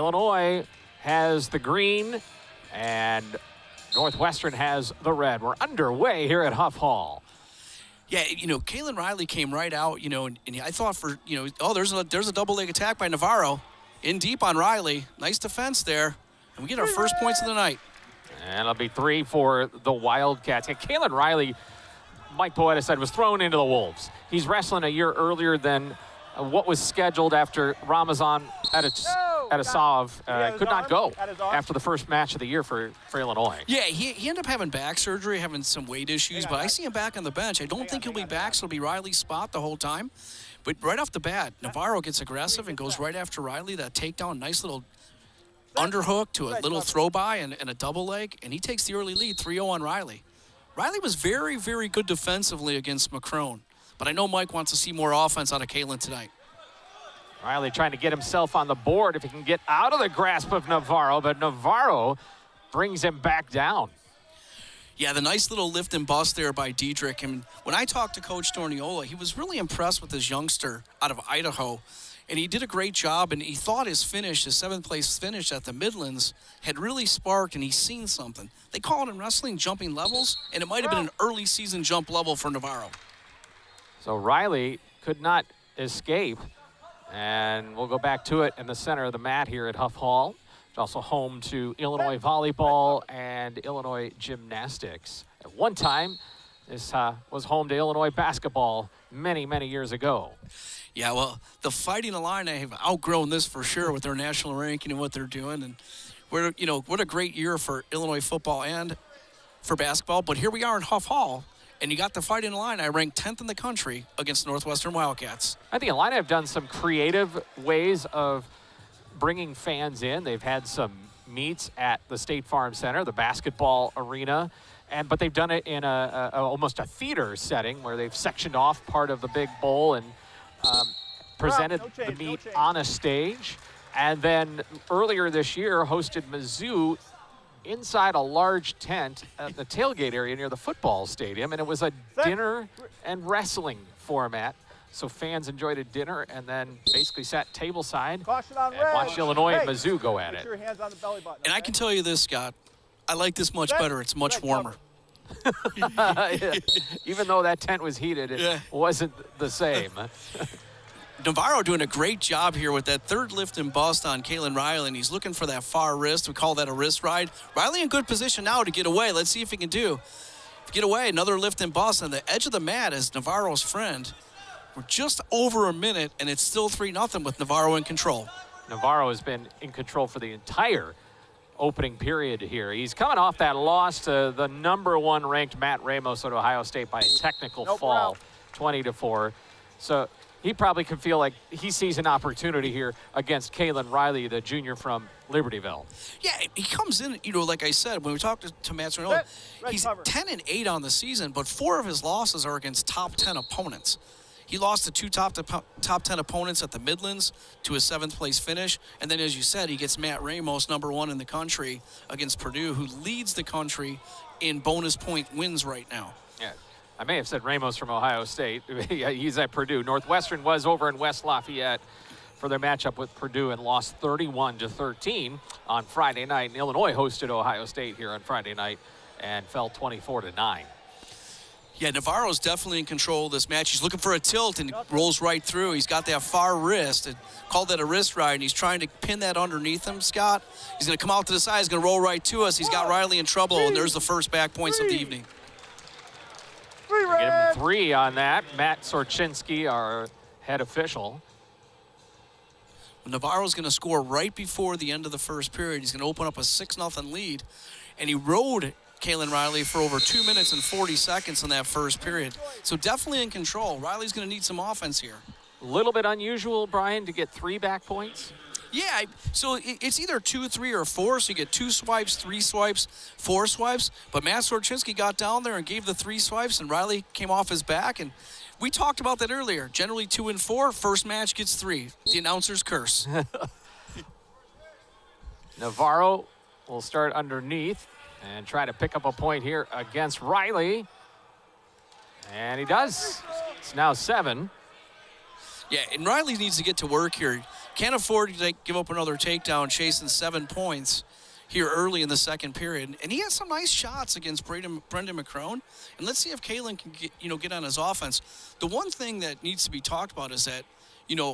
Illinois has the green, and Northwestern has the red. We're underway here at Huff Hall. Yeah, Kalen Riley came right out, and I thought there's a double leg attack by Navaro. In deep on Riley. Nice defense there. And we get our first points of the night. And it'll be 3 for the Wildcats. And Kalen Riley, Mike Poeta said, was thrown into the Wolves. He's wrestling a year earlier than what was scheduled after Ramazan Adesov could not go after the first match of the year for Illinois. Yeah, he ended up having back surgery, having some weight issues, but I see him back on the bench. I don't think he'll be back, so it'll be Riley's spot the whole time. But right off the bat, Navaro gets aggressive and goes right after Riley. That takedown, nice little underhook to a little throw by and a double leg, and he takes the early lead, 3-0 on Riley. Riley was very, very good defensively against McCrone, but I know Mike wants to see more offense out of Kalen tonight. Riley trying to get himself on the board if he can get out of the grasp of Navaro, but Navaro brings him back down. Yeah, the nice little lift and bust there by Diedrich. And when I talked to Coach Storniola, he was really impressed with this youngster out of Idaho. And he did a great job, and he thought his finish, his 7th-place finish at the Midlands, had really sparked, and he's seen something. They call it in wrestling jumping levels, and it might have been an early season jump level for Navaro. So Riley could not escape, and we'll go back to it in the center of the mat here at Huff Hall. It's also home to Illinois volleyball and Illinois gymnastics. At one time, this was home to Illinois basketball many, many years ago. Yeah, well, the Fighting Illini have outgrown this for sure with their national ranking and what they're doing. And what a great year for Illinois football and for basketball. But here we are in Huff Hall, and you got the Fighting Illini ranked 10th in the country against Northwestern Wildcats. I think Illini have done some creative ways of bringing fans in. They've had some meets at the State Farm Center, the basketball arena, but they've done it in almost a theater setting where they've sectioned off part of the big bowl and presented the meet on a stage. And then earlier this year hosted Mizzou inside a large tent at the tailgate area near the football stadium, and it was a dinner and wrestling format. So fans enjoyed a dinner and then basically sat tableside and watched Illinois and Mizzou go at it. And I can tell you this, Scott, I like this much better. It's much warmer. Yeah. Even though that tent was heated, it wasn't the same. Navaro doing a great job here with that third lift and bust on Kalen Riley, and he's looking for that far wrist. We call that a wrist ride. Riley in good position now to get away. Let's see if he can do. Get away, another lift and bust on the edge of the mat is Navaro's friend. We're just over a minute, and it's still 3-0 with Navaro in control. Navaro has been in control for the entire opening period here. He's coming off that loss to the #1 ranked Matt Ramos at Ohio State by a technical fall, 20-4. So he probably could feel like he sees an opportunity here against Kalen Riley, the junior from Libertyville. Yeah, he comes in, like I said, when we talked to Matt Storniola, he's 10-8 on the season, but 4 of his losses are against top 10 opponents. He lost to 2 top 10 opponents at the Midlands to a 7th-place finish. And then, as you said, he gets Matt Ramos, #1 in the country, against Purdue, who leads the country in bonus point wins right now. Yeah, I may have said Ramos from Ohio State. He's at Purdue. Northwestern was over in West Lafayette for their matchup with Purdue and lost 31-13 on Friday night. And Illinois hosted Ohio State here on Friday night and fell 24-9. Yeah, Navaro's definitely in control of this match. He's looking for a tilt and rolls right through. He's got that far wrist. And called that a wrist ride, and he's trying to pin that underneath him, Scott. He's going to come out to the side. He's going to roll right to us. He's got Riley in trouble, and there's the first back points of the evening. Give him 3 on that. Matt Sorchinski, our head official. Navaro's going to score right before the end of the first period. He's going to open up a 6-0 lead, and he rode Kalen Riley for over 2 minutes and 40 seconds in that first period. So definitely in control. Riley's going to need some offense here. A little bit unusual, Brian, to get 3 back points. Yeah, so it's either 2, 3, or 4. So you get 2 swipes, 3 swipes, 4 swipes. But Matt Sorchinski got down there and gave the 3 swipes, and Riley came off his back. And we talked about that earlier. Generally 2 and 4. First match gets 3. The announcer's curse. Navaro will start underneath and try to pick up a point here against Riley. And he does. It's now 7. Yeah, and Riley needs to get to work here. Can't afford to give up another takedown, chasing 7 points here early in the second period. And he had some nice shots against Brendan McCrone. And let's see if Kalen can get on his offense. The one thing that needs to be talked about is that,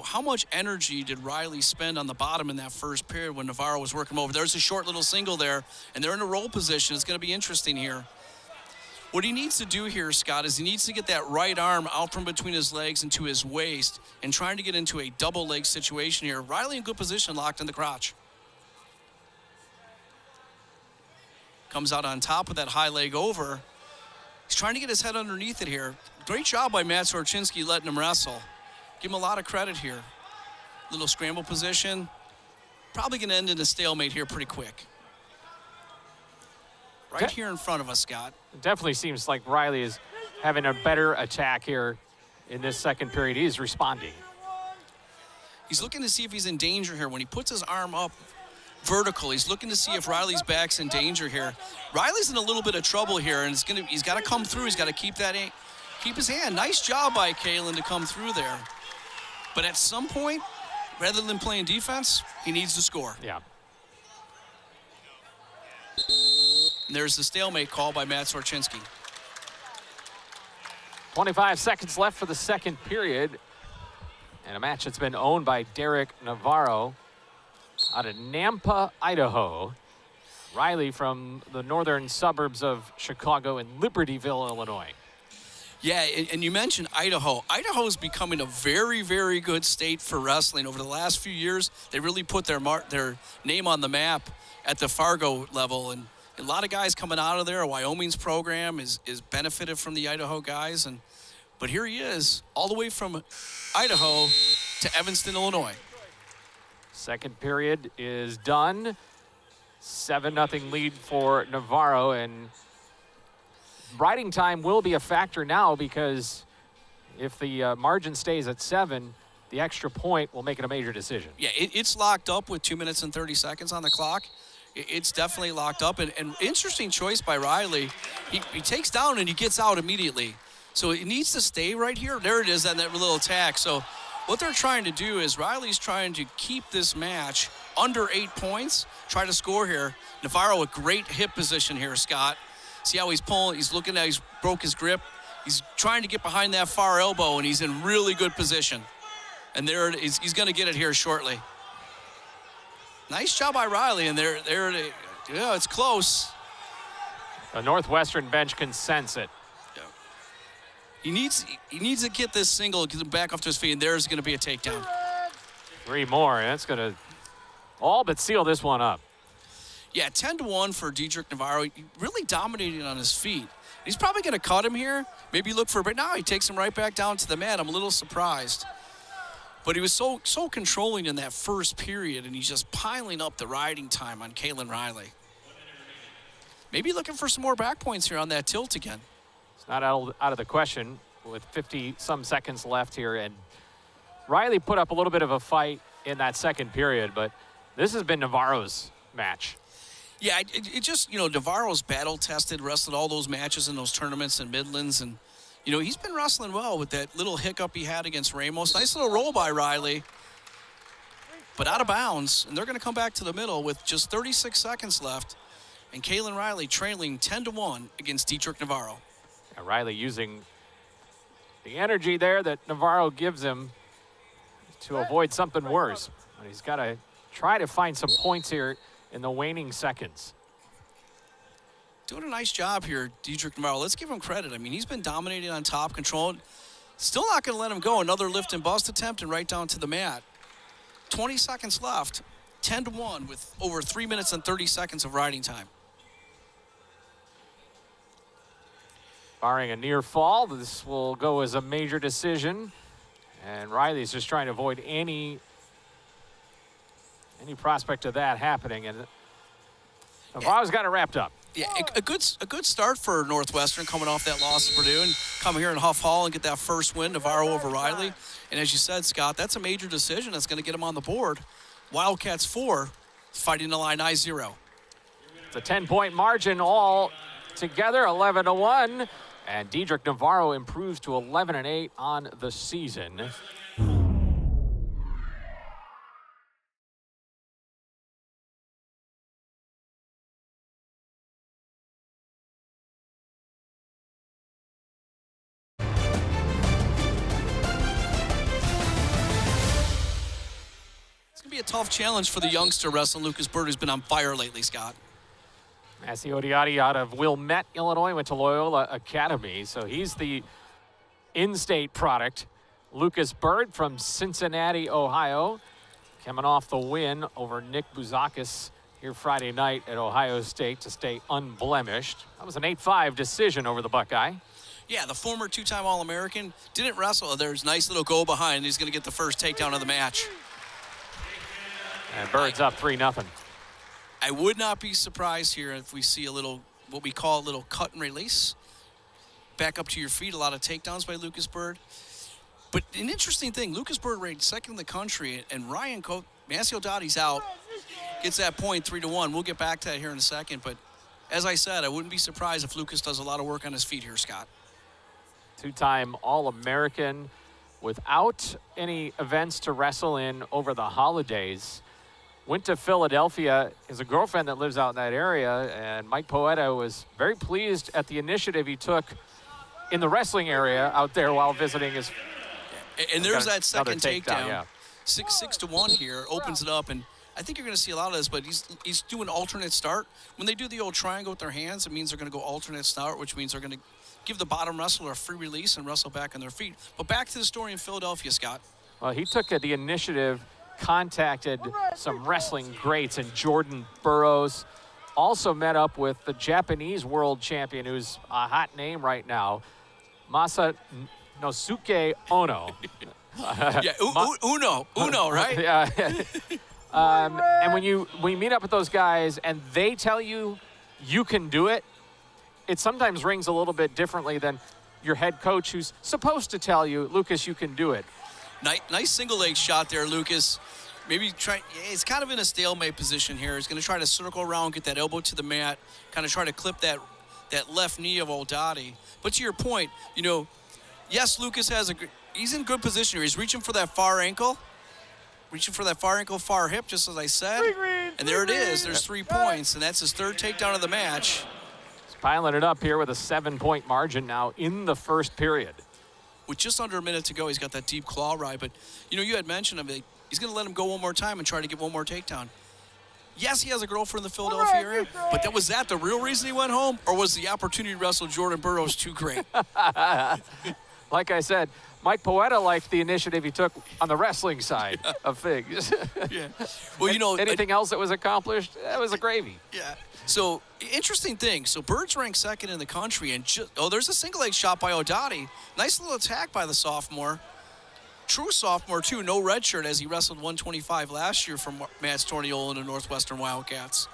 how much energy did Riley spend on the bottom in that first period when Navaro was working him over? There's a short little single there, and they're in a roll position. It's going to be interesting here. What he needs to do here, Scott, is he needs to get that right arm out from between his legs into his waist and trying to get into a double leg situation here. Riley in good position, locked in the crotch. Comes out on top of that high leg over. He's trying to get his head underneath it here. Great job by Matt Sorchinski letting him wrestle. Give him a lot of credit here. Little scramble position. Probably going to end in a stalemate here pretty quick. Right here in front of us, Scott. It definitely seems like Riley is having a better attack here in this second period. He is responding. He's looking to see if he's in danger here. When he puts his arm up vertical, he's looking to see if Riley's back's in danger here. Riley's in a little bit of trouble here, and he's got to come through. He's got to keep his hand. Nice job by Kalen to come through there. But at some point, rather than playing defense, he needs to score. Yeah. And there's the stalemate call by Matt Sorchinski. 25 seconds left for the second period. And a match that's been owned by Derek Navaro out of Nampa, Idaho. Riley from the northern suburbs of Chicago and Libertyville, Illinois. Yeah, and you mentioned Idaho. Idaho is becoming a very, very good state for wrestling. Over the last few years, they really put their name on the map at the Fargo level. And a lot of guys coming out of there. Wyoming's program is benefited from the Idaho guys. But here he is, all the way from Idaho to Evanston, Illinois. Second period is done. 7-0 lead for Navaro, and riding time will be a factor now because if the margin stays at 7, the extra point will make it a major decision. Yeah, it's locked up with 2 minutes and 30 seconds on the clock. It's definitely locked up, and interesting choice by Riley. He takes down and he gets out immediately. So it needs to stay right here. There it is, that little attack. So what they're trying to do is Riley's trying to keep this match under 8 points, try to score here. Navaro, a great hip position here, Scott. See how he's pulling, he's looking at, he's broke his grip. He's trying to get behind that far elbow, and he's in really good position. And there it is, he's gonna get it here shortly. Nice job by Riley, and yeah, it's close. The Northwestern bench can sense it. He needs to get this single, get him back off to his feet, and there's gonna be a takedown. 3 more, and that's gonna all but seal this one up. Yeah, 10-1 for Diedrich Navaro. He really dominating on his feet. He's probably going to cut him here, maybe look for a break. Now he takes him right back down to the mat. I'm a little surprised. But he was so controlling in that first period, and he's just piling up the riding time on Kalen Riley. Maybe looking for some more back points here on that tilt again. It's not out of the question with 50-some seconds left here. And Riley put up a little bit of a fight in that second period, but this has been Navaro's match. Yeah, it just, Navaro's battle-tested, wrestled all those matches in those tournaments in Midlands, and, he's been wrestling well with that little hiccup he had against Ramos. Nice little roll by Riley, but out of bounds, and they're going to come back to the middle with just 36 seconds left, and Kalen Riley trailing 10-1 against Diedrich Navaro. Yeah, Riley using the energy there that Navaro gives him to avoid something worse. But he's got to try to find some points here in the waning seconds. Doing a nice job here, Diedrich Navaro. Let's give him credit. I mean, he's been dominating on top, control. Still not going to let him go. Another lift and bust attempt and right down to the mat. 20 seconds left. 10-1 with over 3 minutes and 30 seconds of riding time. Barring a near fall, this will go as a major decision. And Riley's just trying to avoid any prospect of that happening, and Navaro's got it wrapped up. Yeah, a good start for Northwestern coming off that loss to Purdue and come here in Huff Hall and get that first win, Navaro over Riley. And as you said, Scott, that's a major decision that's going to get him on the board. Wildcats 4, fighting the line I-0. It's a 10-point margin all together, 11-1, and Diedrich Navaro improves to 11-8 on the season. be a tough challenge for the youngster wrestling Lucas Byrd, who's been on fire lately, Scott. As the Odiotti out of Wilmette, Illinois, went to Loyola Academy, so he's the in-state product. Lucas Byrd from Cincinnati, Ohio, coming off the win over Nick Bouzakis here Friday night at Ohio State to stay unblemished. That was an 8-5 decision over the Buckeye. Yeah, the former two-time All-American didn't wrestle. There's a nice little go behind. He's going to get the first takedown of the match. And Byrd's up 3-0. I would not be surprised here if we see a little, what we call a little cut and release. Back up to your feet, a lot of takedowns by Lucas Byrd. But an interesting thing, Lucas Byrd ranked second in the country, and Massi Odottti's out. Gets that point 3-1. We'll get back to that here in a second. But as I said, I wouldn't be surprised if Lucas does a lot of work on his feet here, Scott. Two-time All-American without any events to wrestle in over the holidays. Went to Philadelphia. He has a girlfriend that lives out in that area, and Mike Poeta was very pleased at the initiative he took in the wrestling area out there while visiting his. And there's that second takedown. Yeah. 6-1 here, opens it up, and I think you're going to see a lot of this, but he's doing alternate start. When they do the old triangle with their hands, it means they're going to go alternate start, which means they're going to give the bottom wrestler a free release and wrestle back on their feet. But back to the story in Philadelphia, Scott. Well, he took the initiative, contacted some wrestling greats, and Jordan Burroughs also met up with the Japanese world champion, who's a hot name right now, Masanosuke Ono. Yeah, Uno, right? Yeah. And when you meet up with those guys and they tell you you can do it, it sometimes rings a little bit differently than your head coach who's supposed to tell you, Lucas, you can do it. Nice single leg shot there, Lucas. Maybe he's kind of in a stalemate position here. He's going to try to circle around, get that elbow to the mat, kind of try to clip that left knee of Odiotti. But to your point, yes, Lucas he's in good position here. He's reaching for that far ankle. Far hip, just as I said. And there it is. There's 3 points, and that's his third takedown of the match. He's piling it up here with a 7-point margin now in the first period. With just under a minute to go, he's got that deep claw ride. But, you had mentioned him. He's going to let him go one more time and try to get one more takedown. Yes, he has a girlfriend in the Philadelphia area, but was that the real reason he went home? Or was the opportunity to wrestle Jordan Burroughs too great? Like I said, Mike Poeta liked the initiative he took on the wrestling side of things. Yeah. Well, anything else that was accomplished, that was a gravy. Yeah. So, interesting thing. So, Byrd's ranked second in the country, and there's a single leg shot by Odiotti. Nice little attack by the sophomore. True sophomore, too. No red shirt as he wrestled 125 last year from Matt Storniola and the Northwestern Wildcats.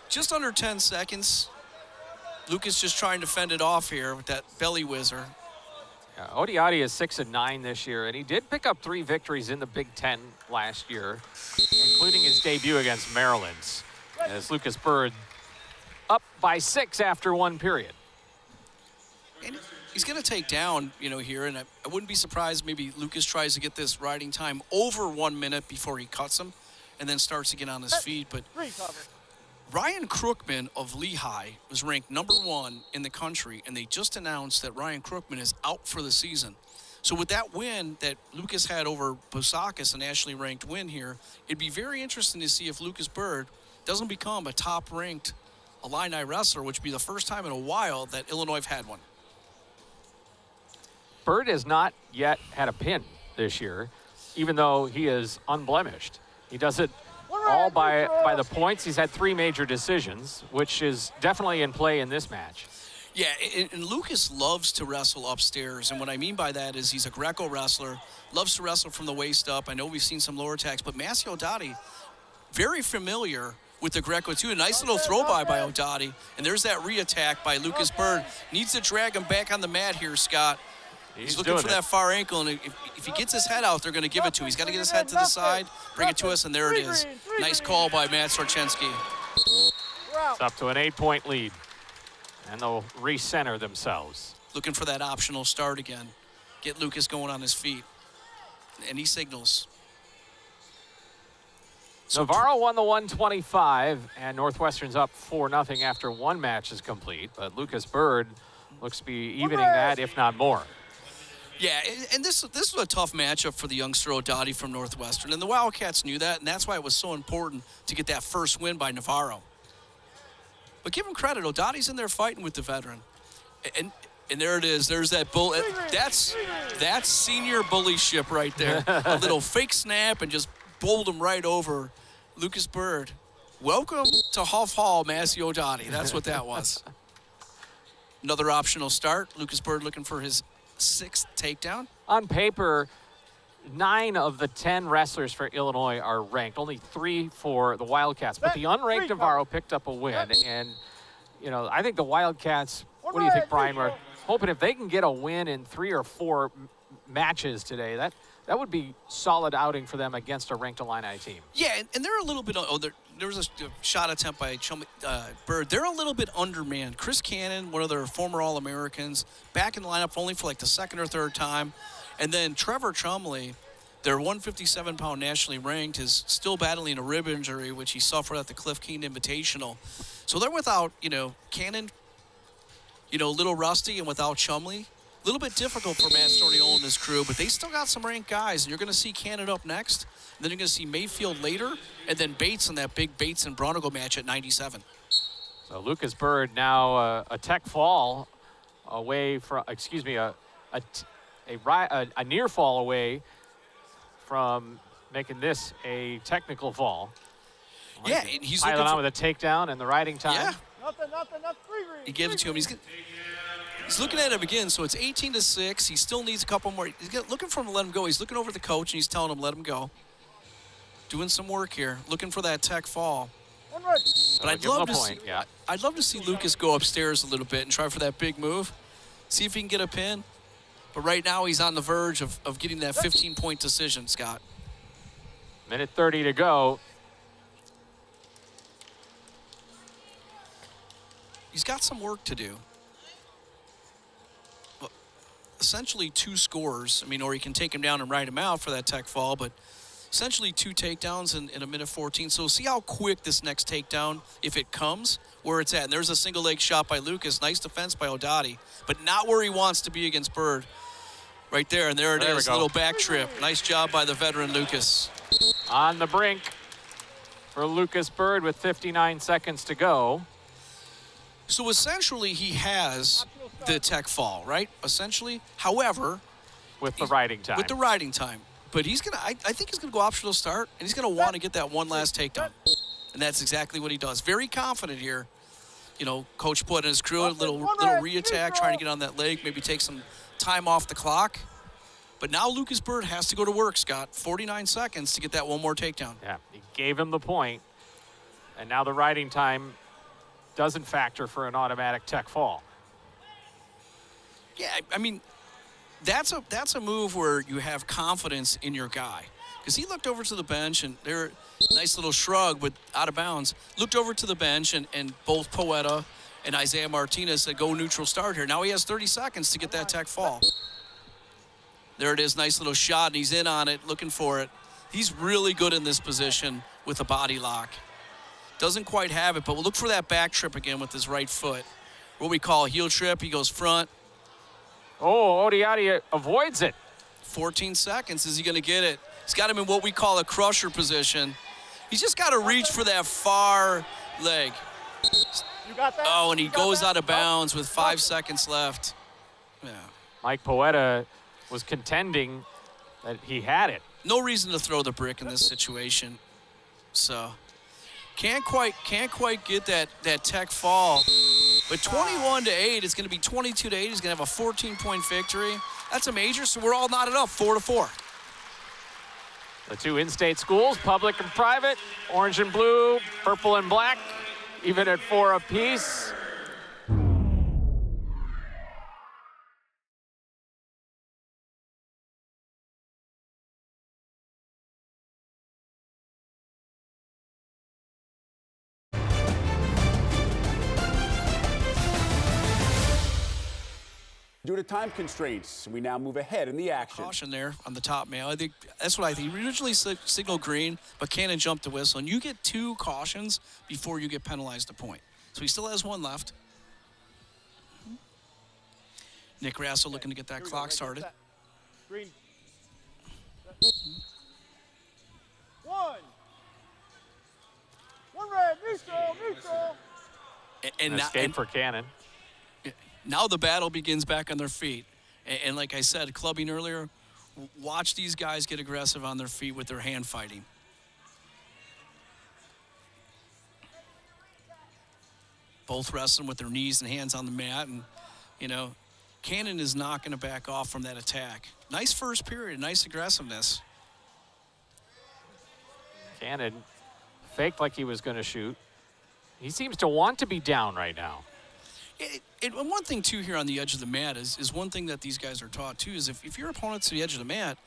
Just under 10 seconds. Lucas just trying to fend it off here with that belly whizzer. Yeah, Odiotti is 6-9 this year, and he did pick up 3 victories in the Big Ten last year, including his debut against Maryland. As Lucas Byrd up by 6 after 1 period. And he's going to take down, here, and I wouldn't be surprised maybe Lucas tries to get this riding time over 1 minute before he cuts him and then starts to get on his feet. But Ryan Crookman of Lehigh was ranked number 1 in the country, and they just announced that Ryan Crookman is out for the season. So with that win that Lucas had over Bouzakis, a nationally ranked win here, it'd be very interesting to see if Lucas Byrd doesn't become a top-ranked Illini wrestler, which would be the first time in a while that Illinois have had one. Byrd has not yet had a pin this year, even though he is unblemished. He does it all by the points. He's had 3 major decisions, which is definitely in play in this match. Yeah, and Lucas loves to wrestle upstairs, and what I mean by that is he's a Greco wrestler, loves to wrestle from the waist up. I know we've seen some lower attacks, but Massi Odotti, very familiar with the Greco too. A nice little throw by Odiotti, and there's that re-attack by Lucas Byrd. Needs to drag him back on the mat here, Scott. He's looking for that far ankle, and if he gets his head out, they're going to give it to him. He's got to get his head to the side, bring it to us, and there it is. Nice call by Matt Sarchensky. It's up to an 8-point lead, and they'll recenter themselves. Looking for that optional start again. Get Lucas going on his feet, and he signals. So Navaro won the 125, and Northwestern's up 4-0 after 1 match is complete, but Lucas Byrd looks to be evening that, if not more. Yeah, and this was a tough matchup for the youngster Odiotti from Northwestern, and the Wildcats knew that, and that's why it was so important to get that first win by Navaro. But give him credit, Odottie's in there fighting with the veteran. And there it is. There's that bull. That's senior bullyship right there. A little fake snap and just bowled him right over Lucas Byrd. Welcome to Huff Hall, Massey Odiotti. That's what that was. Another optional start. Lucas Byrd looking for his 6th takedown. On paper, 9 of the 10 wrestlers for Illinois are ranked. Only 3 for the Wildcats. But the unranked Navaro picked up a win. And, you know, I think the Wildcats, what do you think, Brian? We're hoping if they can get a win in 3 or 4 matches today, that would be solid outing for them against a ranked Illini team. Yeah, and they're a little bit, there was a shot attempt by Byrd. They're a little bit undermanned. Chris Cannon, one of their former All-Americans, back in the lineup only for like the 2nd or 3rd time. And then Trevor Chumley, their 157-pound nationally ranked, is still battling a rib injury, which he suffered at the Cliff King Invitational. So they're without, Cannon, a little rusty, and without Chumley. A little bit difficult for Matt Storniol and his crew, but they still got some ranked guys. And you're going to see Cannon up next. And then you're going to see Mayfield later, and then Bates in that big Bates and Braunagel match at 97. So Lucas Byrd now a tech fall away from, a near fall away from making this a technical fall. Yeah, and he's piling on with a takedown and the riding time. Yeah. Nothing. He gave it to him. He's looking at him again, so it's 18-6. He still needs a couple more. He's looking for him to let him go. He's looking over the coach, and he's telling him, let him go. Doing some work here, looking for that tech fall. But I'd love to see Lucas go upstairs a little bit and try for that big move. See if he can get a pin. But right now he's on the verge of getting that 15-point decision, Scott. Minute 30 to go. He's got some work to do. Well, essentially 2 scores. Or he can take him down and ride him out for that tech fall, but essentially 2 takedowns in a minute 14. So see how quick this next takedown, if it comes, where it's at. And there's a single leg shot by Lucas. Nice defense by Odiotti, but not where he wants to be against Byrd. Right there, and there it is, little back trip. Nice job by the veteran Lucas. On the brink for Lucas Byrd with 59 seconds to go. So essentially he has the tech fall, right? Essentially, however. With the riding time. With the riding time. But he's going to, I think he's going to go optional start, and he's going to want to get that one last takedown. And that's exactly what he does. Very confident here. Coach put in his crew, a little re-attack, trying to get on that leg, maybe take some time off the clock. But now Lucas Byrd has to go to work, Scott. 49 seconds to get that one more takedown. Yeah, he gave him the point. And now the riding time doesn't factor for an automatic tech fall. Yeah, that's a move where you have confidence in your guy. Because he looked over to the bench, and there, nice little shrug, but out of bounds. Looked over to the bench, and both Poeta and Isaiah Martinez said, go neutral start here. Now he has 30 seconds to get that tech fall. There it is, nice little shot, and he's in on it, looking for it. He's really good in this position with a body lock. Doesn't quite have it, but we'll look for that back trip again with his right foot. What we call a heel trip. He goes front. Oh, Odiotti avoids it. 14 seconds. Is he going to get it? He's got him in what we call a crusher position. He's just got to reach for that far leg. You got that? Oh, and he goes out of bounds with 5 seconds left. Yeah. Mike Poeta was contending that he had it. No reason to throw the brick in this situation. So can't quite get that tech fall. But 21-8, it's going to be 22-8. He's going to have a 14-point victory. That's a major, so we're all knotted up 4-4. The 2 in-state schools, public and private, orange and blue, purple and black, even at 4 apiece. Due to time constraints, we now move ahead in the action. Caution there on the top male. I think that's what I think. He originally signaled green, but Cannon jumped the whistle. And you get 2 cautions before you get penalized a point. So he still has 1 left. Nick Rasso looking to get that clock started. Green. One. One red, neutral, neutral. And, An escape for Cannon. now the battle begins back on their feet. And like I said, clubbing earlier, watch these guys get aggressive on their feet with their hand fighting. Both wrestling with their knees and hands on the mat. And, you know, Cannon is not going to back off from that attack. Nice first period, nice aggressiveness. Cannon faked like he was going to shoot. He seems to want to be down right now. And one thing, too, here on the edge of the mat is one thing that these guys are taught, too, is if your opponent's to the edge of the mat,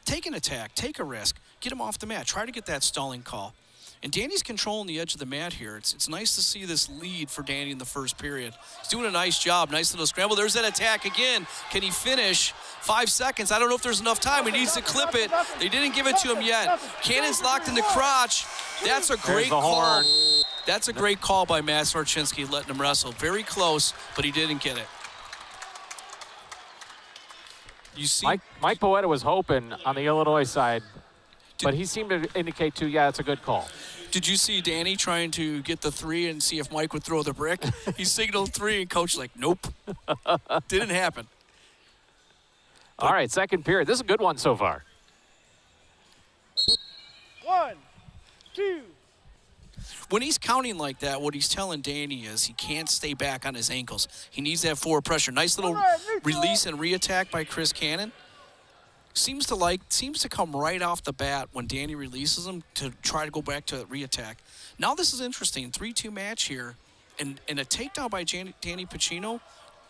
take an attack, take a risk, get him off the mat, try to get that stalling call. And Danny's controlling the edge of the mat here. It's nice to see this lead for Danny in the first period. He's doing a nice job, nice little scramble. There's that attack again. Can he finish? 5 seconds. I don't know if there's enough time. He needs to clip it. They didn't give it to him yet. Cannon's locked in the crotch. That's a great call. That's a great call by Matt Sarchinsky, letting him wrestle. Very close, but he didn't get it. You see, Mike Poeta was hoping on the Illinois side, but he seemed to indicate too, yeah, it's a good call. Did you see Danny trying to get the three and see if Mike would throw the brick? He signaled three, and Coach like, nope. Didn't happen. All right, second period. This is a good one so far. 1, 2. When he's counting like that, what he's telling Danny is he can't stay back on his ankles. He needs that forward pressure. Nice little release and re-attack by Chris Cannon. Seems to come right off the bat when Danny releases him to try to go back to re-attack. Now this is interesting. 3-2 match here, and a takedown by Danny Pucino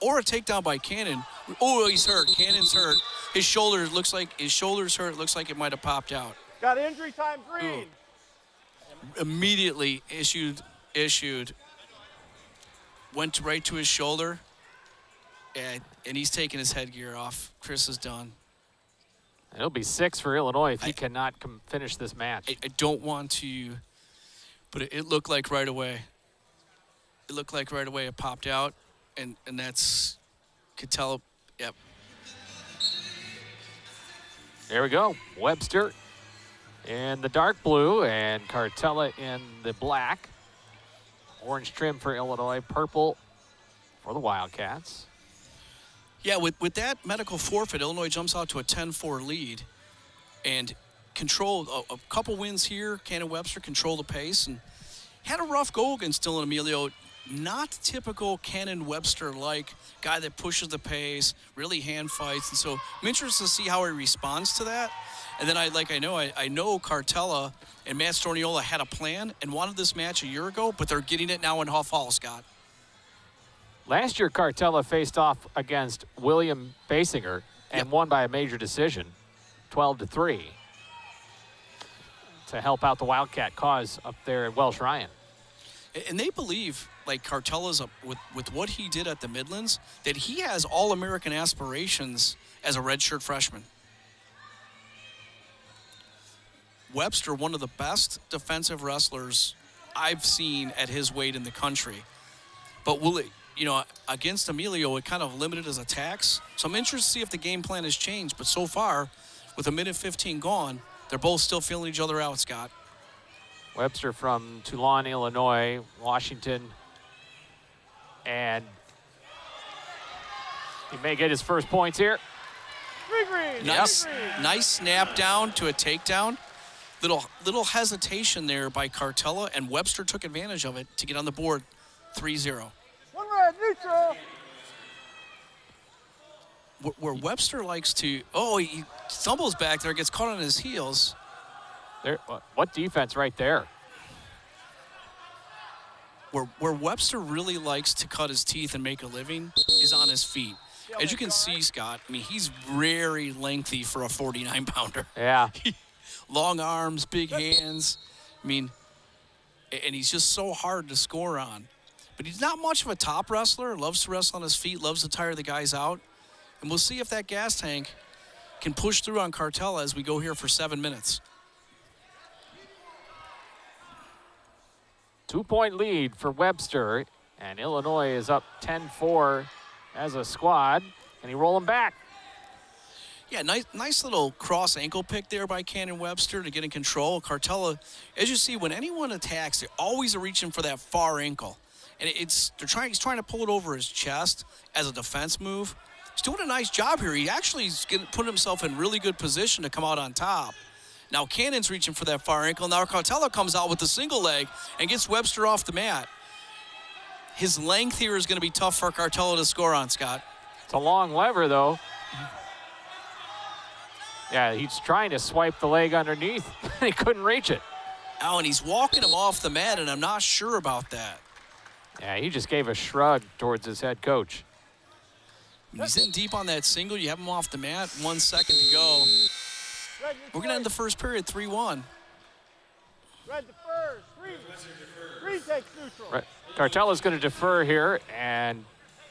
or a takedown by Cannon. Oh, he's hurt. Cannon's hurt. His shoulder's hurt. Looks like it might have popped out. Got injury time, green. Ooh. Immediately issued, went right to his shoulder, and he's taking his headgear off. Chris is done. It'll be 6 for Illinois if he cannot finish this match. I don't want to, but it looked like right away. It looked like right away it popped out, and that's Cartella. Yep. There we go. Webster in the dark blue and Cartella in the black. Orange trim for Illinois, purple for the Wildcats. Yeah, with that medical forfeit, Illinois jumps out to a 10-4 lead and controlled a couple wins here. Cannon Webster controlled the pace and had a rough go against Dylan Emilio. Not typical Cannon Webster-like guy that pushes the pace, really hand fights. And so I'm interested to see how he responds to that. And then I know Cartella and Matt Storniola had a plan and wanted this match a year ago, but they're getting it now in Huff Hall, Scott. Last year, Cartella faced off against William Basinger and won by a major decision, 12-3, to help out the Wildcat cause up there at Welsh Ryan. And they believe, like Cartella's with what he did at the Midlands, that he has All-American aspirations as a redshirt freshman. Webster, one of the best defensive wrestlers I've seen at his weight in the country. But against Emilio, it kind of limited his attacks. So I'm interested to see if the game plan has changed. But so far, with a minute 15 gone, they're both still feeling each other out, Scott. Webster from Toulon, Illinois, Washington, and he may get his first points here. Green. Nice snap down to a takedown. Little hesitation there by Cartella, and Webster took advantage of it to get on the board 3-0. One red, neutral. Where Webster likes to, he stumbles back there, gets caught on his heels. There, what defense right there? Where Webster really likes to cut his teeth and make a living is on his feet. As you can see, Scott, he's very lengthy for a 49-pounder. Yeah. Long arms, big hands. And he's just so hard to score on. But he's not much of a top wrestler, loves to wrestle on his feet, loves to tire the guys out. And we'll see if that gas tank can push through on Cartella as we go here for 7 minutes. 2-point lead for Webster, and Illinois is up 10-4 as a squad. Can he roll them back? Yeah, nice little cross ankle pick there by Cannon Webster to get in control. Cartella, as you see, when anyone attacks, they always are reaching for that far ankle. And he's trying to pull it over his chest as a defense move. He's doing a nice job here. He actually is put himself in really good position to come out on top. Now Cannon's reaching for that far ankle. Now Cartella comes out with the single leg and gets Webster off the mat. His length here is going to be tough for Cartella to score on, Scott. It's a long lever, though. Yeah, he's trying to swipe the leg underneath. He couldn't reach it. Oh, and he's walking him off the mat, and I'm not sure about that. Yeah, he just gave a shrug towards his head coach. He's in deep on that single. You have him off the mat. 1 second to go. We're going to end the first period 3-1. Red defers. Green takes neutral. Right. Cartella's going to defer here, and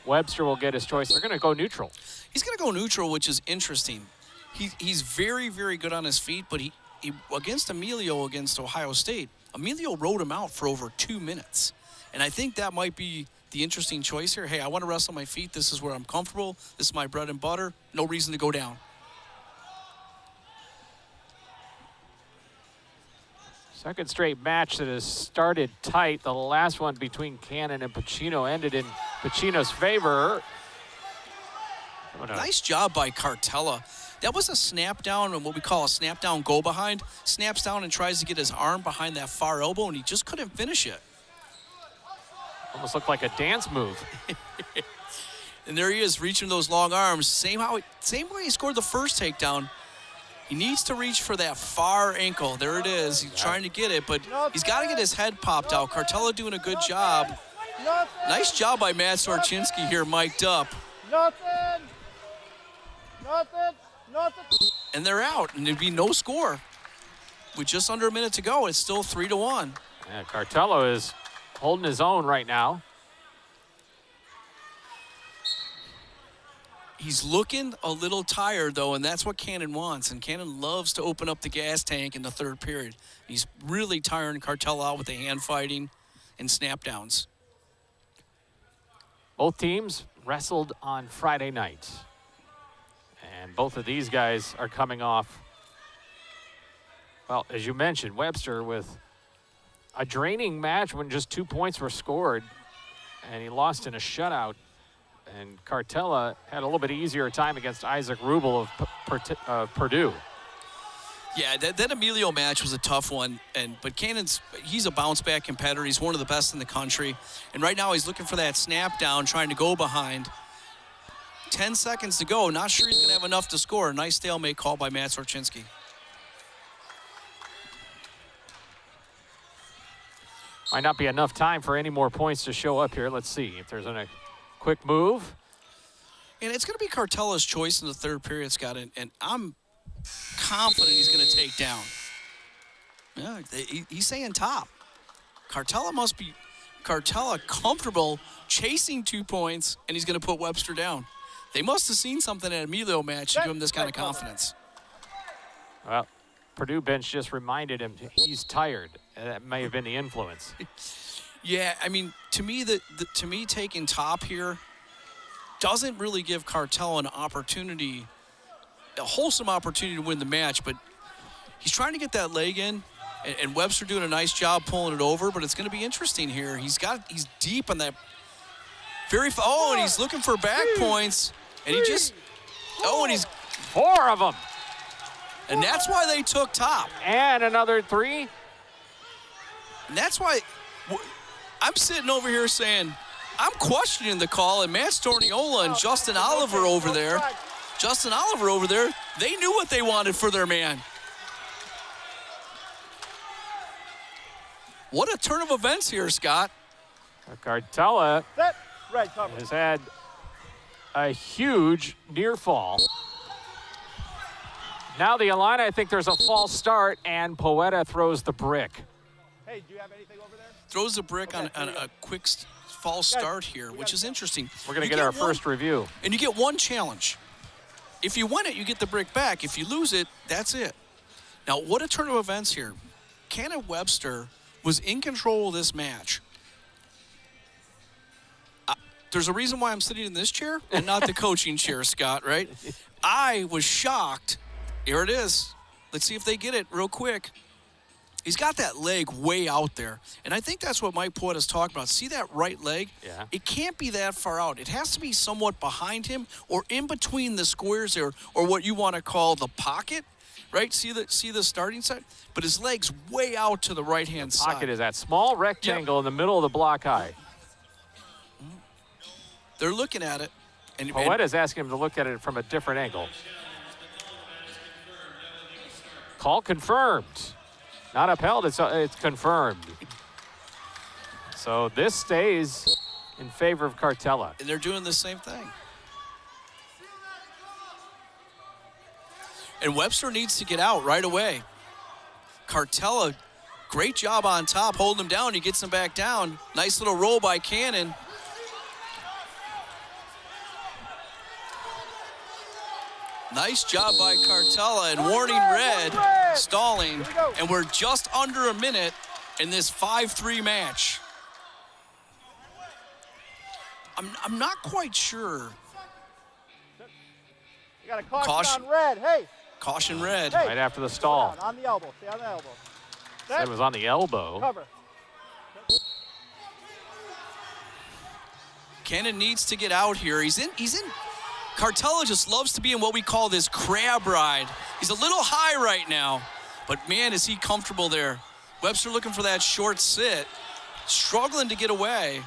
Webster will get his choice. They're going to go neutral. He's going to go neutral, which is interesting. He's very, very good on his feet, but he against Emilio against Ohio State, Emilio rode him out for over 2 minutes. And I think that might be the interesting choice here. Hey, I want to wrestle my feet. This is where I'm comfortable. This is my bread and butter. No reason to go down. Second straight match that has started tight. The last one between Cannon and Pucino ended in Puccino's favor. Nice job by Cartella. That was a snap down and what we call a snap down go behind. Snaps down and tries to get his arm behind that far elbow, and he just couldn't finish it. Almost looked like a dance move. And there he is, reaching those long arms. Same way he scored the first takedown. He needs to reach for that far ankle. There it is. He's trying to get it, but he's got to get his head popped out. Cartella doing a good job. Nice job by Matt Sorchinski here, mic'd up. Nothing. And they're out, and there'd be no score. With just under a minute to go, it's still 3-1. Yeah, Cartella is holding his own right now. He's looking a little tired, though, and that's what Cannon wants. And Cannon loves to open up the gas tank in the third period. He's really tiring Cartella out with the hand fighting and snap downs. Both teams wrestled on Friday night. And both of these guys are coming off, well, as you mentioned, Webster with a draining match when just 2 points were scored, and he lost in a shutout. And Cartella had a little bit easier time against Isaac Rubel of Purdue. Yeah, that Emilio match was a tough one, but he's a bounce-back competitor. He's one of the best in the country. And right now he's looking for that snap down, trying to go behind. 10 seconds to go. Not sure he's going to have enough to score. Nice stalemate call by Matt Sorchinski. Might not be enough time for any more points to show up here. Let's see if there's a quick move. And it's going to be Cartella's choice in the third period, Scott, and I'm confident he's going to take down. Yeah, he's saying top. Cartella comfortable chasing 2 points, and he's going to put Webster down. They must have seen something at Emilio match to give him this kind of confidence. Well, Purdue bench just reminded him he's tired. That may have been the influence. Yeah, I mean, to me, taking top here doesn't really give Cartella an opportunity, a wholesome opportunity to win the match, but he's trying to get that leg in, and Webster doing a nice job pulling it over, but it's going to be interesting here. He's deep on that and he's looking for back points, and and he's 4 of them. And that's why they took top. And another 3. And that's why I'm sitting over here saying, I'm questioning the call, and Matt Storniola and Justin Oliver over there, they knew what they wanted for their man. What a turn of events here, Scott. Cartella Red cover. has had a huge near fall. Now the Illini, I think there's a false start, and Poeta throws the brick. Hey, do you have anything over there? Throws a brick on a quick false start here, which is interesting. We're going to get our first review. And you get one challenge. If you win it, you get the brick back. If you lose it, that's it. Now, what a turn of events here. Cannon Webster was in control of this match. There's a reason why I'm sitting in this chair and not the coaching chair, Scott, right? I was shocked. Here it is. Let's see if they get it real quick. He's got that leg way out there. And I think that's what Mike Poet is talking about. See that right leg? Yeah. It can't be that far out. It has to be somewhat behind him or in between the squares there, or what you want to call the pocket, right? See the starting side? But his leg's way out to the right-hand side. Pocket is that small rectangle in the middle of the block high. They're looking at it. And Poet is asking him to look at it from a different angle. Call confirmed. Not upheld, it's confirmed. So this stays in favor of Cartella. And they're doing the same thing. And Webster needs to get out right away. Cartella, great job on top, holding him down. He gets him back down. Nice little roll by Cannon. Nice job by Cartella, and warning red, stalling, and we're just under a minute in this 5-3 match. I'm not quite sure. You got a caution on red. Hey. Caution red. Hey. Right after the stall. On the elbow. Stay on the elbow. That was on the elbow. Cover. Cannon needs to get out here. He's in. Cartella just loves to be in what we call this crab ride. He's a little high right now, but man, is he comfortable there. Webster looking for that short sit, struggling to get away.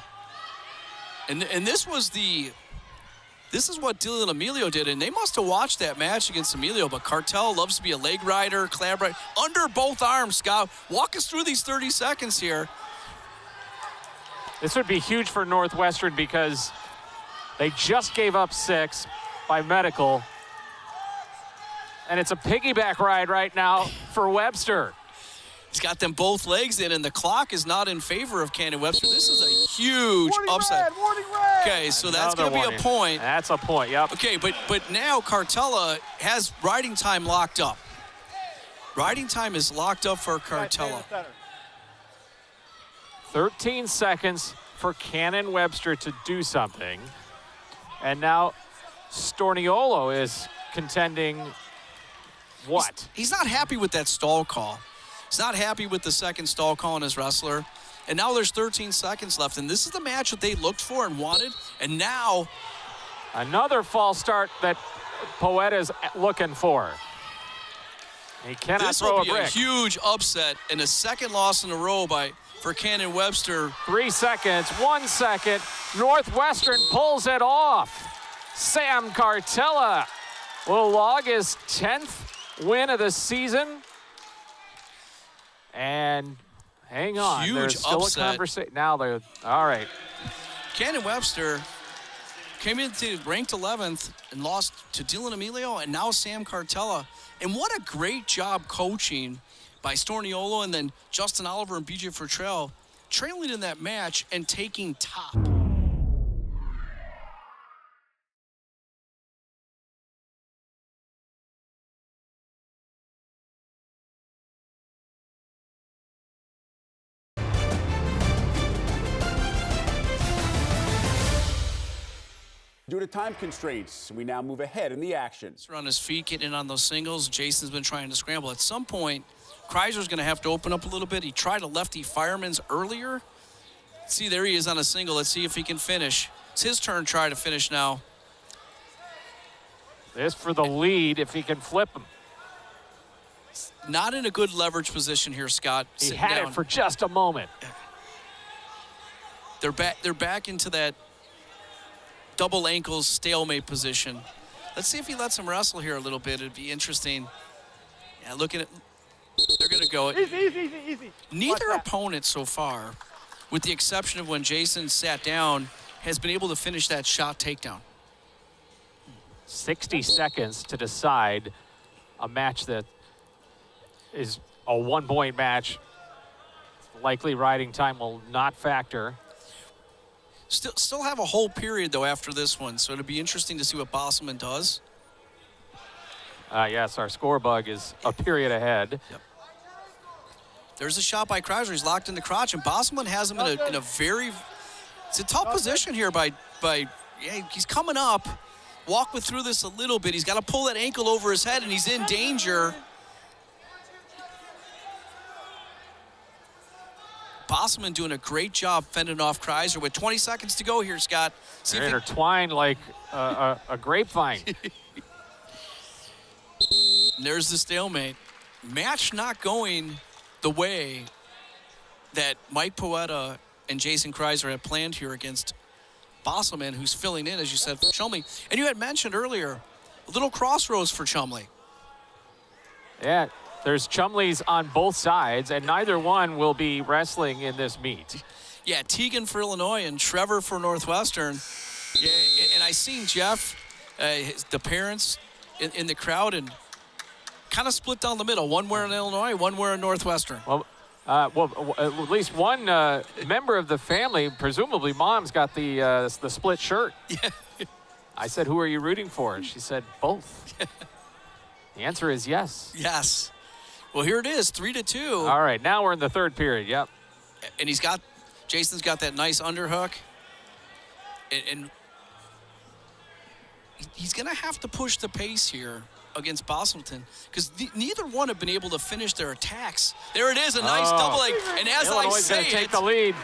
And this is what Dylan Emilio did, and they must have watched that match against Emilio, but Cartella loves to be a leg rider, crab rider, under both arms. Scott, walk us through these 30 seconds here. This would be huge for Northwestern because they just gave up 6 by medical. And it's a piggyback ride right now for Webster. He's got them both legs in, and the clock is not in favor of Cannon Webster. This is a huge upset. Warning red. Okay, so that's going to be Another a point. That's a point, yep. Okay, but now Cartella has riding time locked up. Riding time is locked up for Cartella. 13 seconds for Cannon Webster to do something. And now Storniolo is contending what? He's not happy with that stall call. He's not happy with the second stall call on his wrestler. And now there's 13 seconds left. And this is the match that they looked for and wanted. And now another false start that Poet is looking for. He cannot this throw will a be brick. a huge upset and a second loss in a row for Cannon Webster. 3 seconds, 1 second. Northwestern pulls it off. Sam Cartella will log his 10th win of the season. And hang on, Huge there's still upset. a conversation. Now they're, all right. Cannon Webster came into ranked 11th and lost to Dylan Emilio and now Sam Cartella. And what a great job coaching by Storniolo and then Justin Oliver and BJ Fertrell trailing in that match and taking top. Due to time constraints, we now move ahead in the action. On his feet, getting in on those singles. Jason's been trying to scramble. At some point, Kraisser's going to have to open up a little bit. He tried a lefty fireman's earlier. See, there he is on a single. Let's see if he can finish. It's his turn to try to finish now. This for the lead if he can flip him. Not in a good leverage position here, Scott. He Sitting had down. it for just a moment. They're back into that double ankles stalemate position. Let's see if he lets him wrestle here a little bit. It'd be interesting. Yeah, looking at, they're gonna go. Easy. Neither opponent so far, with the exception of when Jason sat down, has been able to finish that shot takedown. 60 seconds to decide a match that is a 1-point match. Likely riding time will not factor. Still have a whole period, though, after this one, so it'll be interesting to see what Bostelman does. Yes, our score bug is a period ahead. Yep. There's a shot by Kraisser. He's locked in the crotch, and Bostelman has him in a very... It's a tough position here by yeah, he's coming up. walk with through this a little bit. He's got to pull that ankle over his head, and he's in danger. Bostelman doing a great job fending off Kraisser with 20 seconds to go here, Scott. See They're intertwined like a grapevine. There's the stalemate. Match not going the way that Mike Poeta and Jason Kraisser had planned here against Bostelman, who's filling in, as you said, for Chumley. And you had mentioned earlier, a little crossroads for Chumley. Yeah, there's Chumleys on both sides, and neither one will be wrestling in this meet. Yeah, Tegan for Illinois and Trevor for Northwestern. Yeah, and I seen Jeff, the parents in the crowd, and kind of split down the middle. One wearing Illinois, one wearing Northwestern. Well, at least one member of the family, presumably mom's got the split shirt. Yeah. I said, who are you rooting for? And she said, both. The answer is yes. Yes. Well, here it is, 3-2. All right, now we're in the third period, yep. And Jason's got that nice underhook. And he's going to have to push the pace here against Bostelman, because neither one have been able to finish their attacks. There it is, a nice double leg. And as Illinois I say take the lead.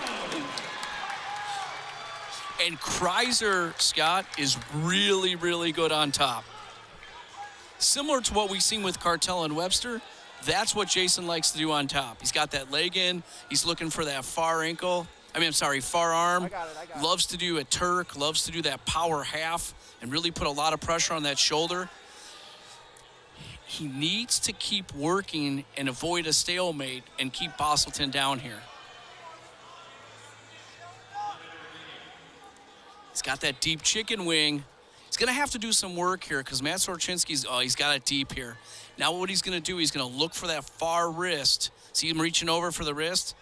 And Kraisser, Scott, is really, really good on top. Similar to what we've seen with Cartella and Webster, that's what Jason likes to do on top. He's got that leg in. He's looking for that far arm. I got it. Loves to do a Turk, loves to do that power half and really put a lot of pressure on that shoulder. He needs to keep working and avoid a stalemate and keep Bostelman down here. He's got that deep chicken wing. He's going to have to do some work here because Matt Sorchinski's, he's got it deep here. Now what he's going to do, he's going to look for that far wrist. See him reaching over for the wrist?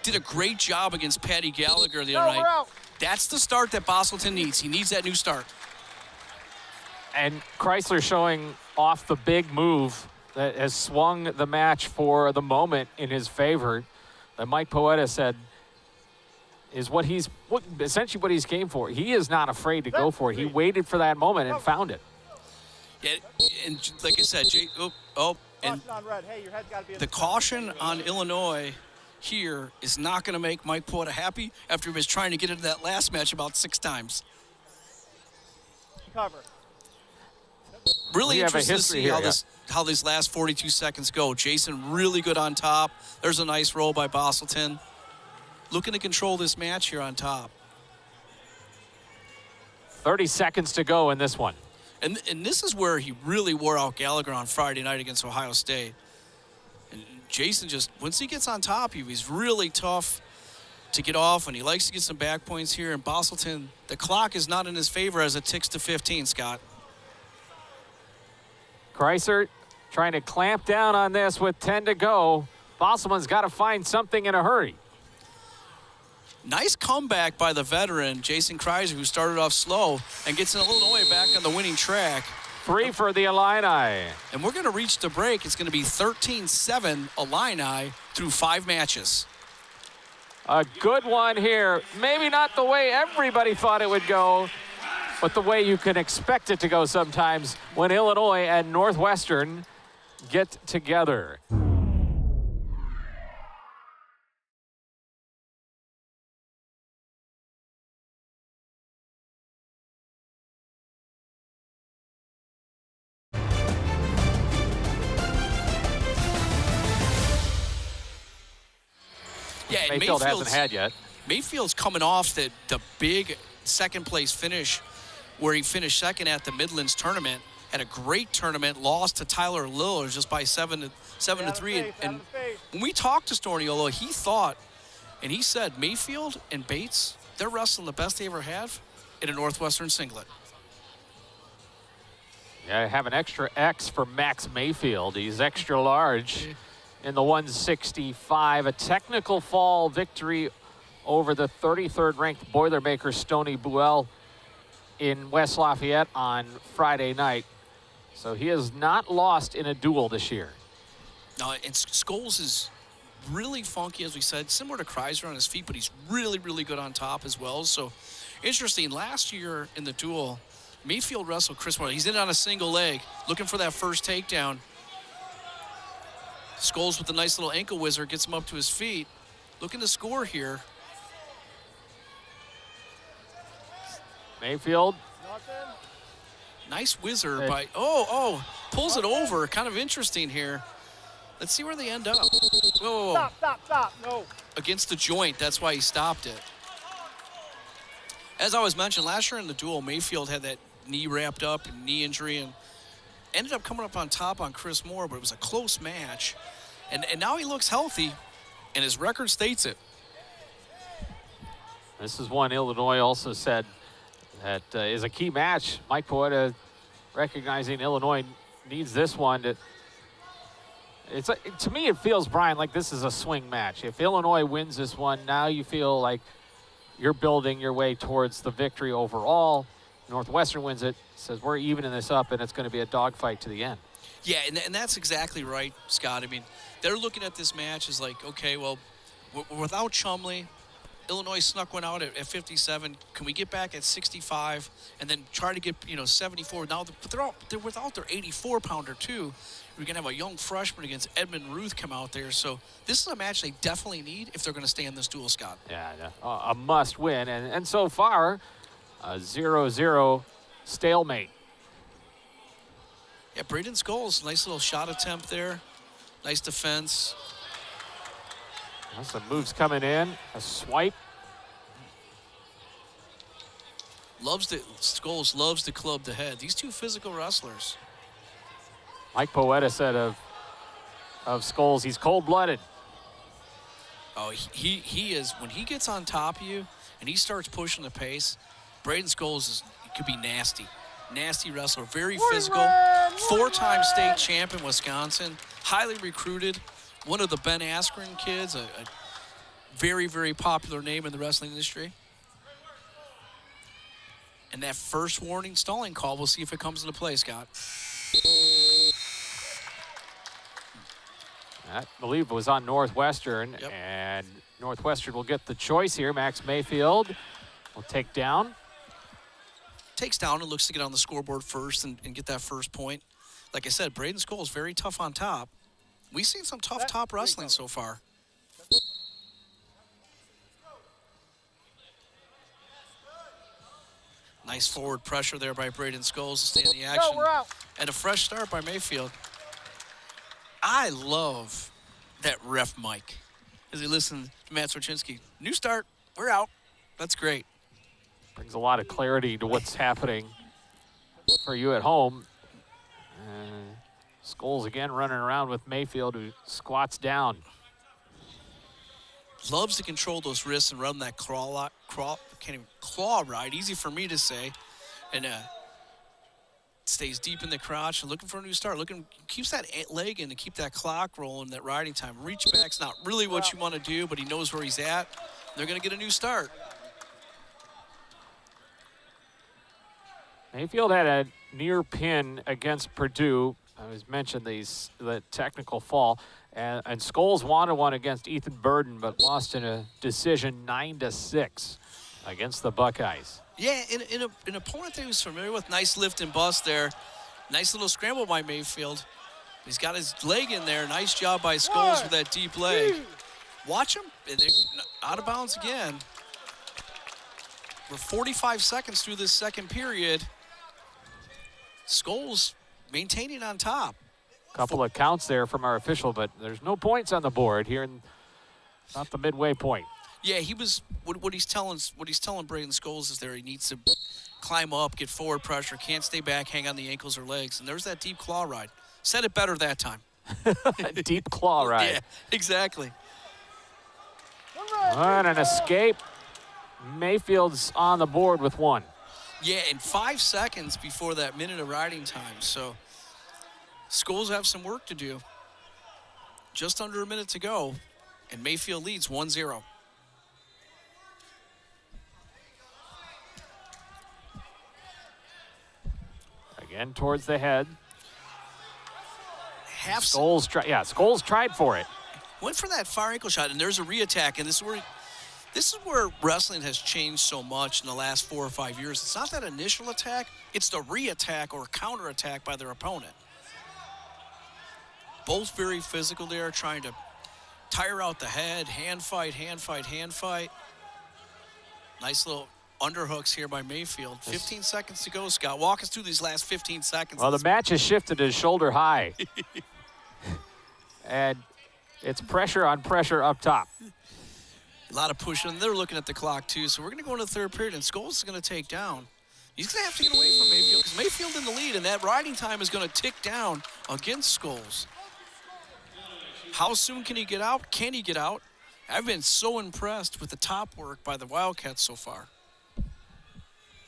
Did a great job against Patty Gallagher the other night. That's the start that Bostelman needs. He needs that new start. And Kraisser showing off the big move that has swung the match for the moment in his favor, that Mike Poeta said is essentially what he's came for. He is not afraid to go for it. He waited for that moment and found it. Yeah, and like I said, and the caution on Illinois here is not going to make Mike Poeta happy after he was trying to get into that last match about 6 times. Cover. Really interested to see how these last 42 seconds go. Jason really good on top. There's a nice roll by Bostelman. Looking to control this match here on top. 30 seconds to go in this one. And this is where he really wore out Gallagher on Friday night against Ohio State. And Jason just, once he gets on top, he's really tough to get off, and he likes to get some back points here. And Bostelman, the clock is not in his favor as it ticks to 15, Scott. Kraisser trying to clamp down on this with 10 to go. Bostelman's got to find something in a hurry. Nice comeback by the veteran, Jason Kraisser, who started off slow and gets Illinois back on the winning track. 3 for the Illini. And we're going to reach the break. It's going to be 13-7 Illini through 5 matches. A good one here. Maybe not the way everybody thought it would go, but the way you can expect it to go sometimes when Illinois and Northwestern get together. Yeah, and Mayfield hasn't had yet. Mayfield's coming off the big second-place finish where he finished second at the Midlands tournament. Had a great tournament, lost to Tyler Lillard just by 7 to 3. And when we talked to Storniolo, he thought, and he said, Mayfield and Bates, they're wrestling the best they ever have in a Northwestern singlet. Yeah, I have an extra X for Max Mayfield. He's extra large in the 165. A technical fall victory over the 33rd ranked Boilermaker Stony Buell in West Lafayette on Friday night. So he has not lost in a duel this year. No, and Scoles is really funky, as we said, similar to Kraisser on his feet, but he's really, really good on top as well. So Interesting, last year in the duel, Mayfield wrestled Chris Morley. He's in on a single leg, looking for that first takedown. Scoles with a nice little ankle whizzer gets him up to his feet. Looking to score here. Mayfield. Nothing. Nice whizzer Hey. by, pulls it over. Kind of interesting here. Let's see where they end up. Whoa. Stop, stop, stop. No. Against the joint, that's why he stopped it. As I was mentioned, last year in the duel, Mayfield had that knee wrapped up, and knee injury, and ended up coming up on top on Chris Moore, but it was a close match. And now he looks healthy, and his record states it. This is one Illinois also said that is a key match. Mike Poeta recognizing Illinois needs this one. To me, it feels, Brian, like this is a swing match. If Illinois wins this one, now you feel like you're building your way towards the victory overall. Northwestern wins it, says we're evening this up, and it's going to be a dogfight to the end. Yeah, and that's exactly right, Scott. I mean, they're looking at this match as like, okay, well, without Chumley, Illinois snuck one out at 57. Can we get back at 65 and then try to get 74? Now they're without their 84-pounder too. We're gonna have a young freshman against Edmund Ruth come out there. So this is a match they definitely need if they're gonna stay in this duel, Scott. Yeah, a must win, and so far, a 0-0 stalemate. Yeah, Braden Scoles, nice little shot attempt there. Nice defense. Some moves coming in, a swipe. Scoles loves to club the head. These two physical wrestlers. Mike Poeta said of Scoles, he's cold-blooded. Oh, he is. When he gets on top of you and he starts pushing the pace, Braden Scoles could be nasty. Nasty wrestler, very physical. Four-time state champ in Wisconsin, highly recruited. One of the Ben Askren kids, a very, very popular name in the wrestling industry. And that first warning stalling call, we'll see if it comes into play, Scott. I believe it was on Northwestern, Yep. and Northwestern will get the choice here. Max Mayfield will take down. Takes down and looks to get on the scoreboard first and get that first point. Like I said, Braden Scoles very tough on top. We've seen some tough top wrestling so far. Nice forward pressure there by Braden Scoles to stay in the action. We're out. And a fresh start by Mayfield. I love that ref mic. As he listened to Matt Swarczynski. New start, we're out. That's great. Brings a lot of clarity to what's happening for you at home. Scoles again running around with Mayfield, who squats down. Loves to control those wrists and run that claw ride. Easy for me to say. And stays deep in the crotch and looking for a new start. Keeps that leg in to keep that clock rolling, that riding time. Reach back's not really what you want to do, but he knows where he's at. They're going to get a new start. Mayfield had a near pin against Purdue. I was mentioned the technical fall. And Scoles wanted one against Ethan Burden, but lost in a decision 9-6 against the Buckeyes. Yeah, in an opponent that he was familiar with. Nice lift and bust there. Nice little scramble by Mayfield. He's got his leg in there. Nice job by Scoles with that deep leg. Watch him. Out of bounds again. We're 45 seconds through this second period. Scoles maintaining on top. Couple of counts there from our official, but there's no points on the board here in about the midway point. Yeah, he was what he's telling Braden Scoles is there he needs to climb up, get forward pressure, can't stay back, hang on the ankles or legs, and there's that deep claw ride. Said it better that time. Deep claw ride. Yeah, exactly. And an escape. Mayfield's on the board with one. Yeah, and 5 seconds before that minute of riding time. So Scoles have some work to do. Just under a minute to go, and Mayfield leads 1-0. Again towards the head. Scoles tried for it. Went for that far ankle shot, and there's a reattack, and this This is where wrestling has changed so much in the last 4 or 5 years. It's not that initial attack, it's the re-attack or counter-attack by their opponent. Both very physical there, trying to tire out the head, hand fight, hand fight, hand fight. Nice little underhooks here by Mayfield. 15 seconds to go, Scott. Walk us through these last 15 seconds. Well, the match has shifted to shoulder high. And it's pressure on pressure up top. A lot of pushing. They're looking at the clock, too. So we're going to go into the third period, and Scoles is going to take down. He's going to have to get away from Mayfield because Mayfield in the lead, and that riding time is going to tick down against Scoles. How soon can he get out? Can he get out? I've been so impressed with the top work by the Wildcats so far.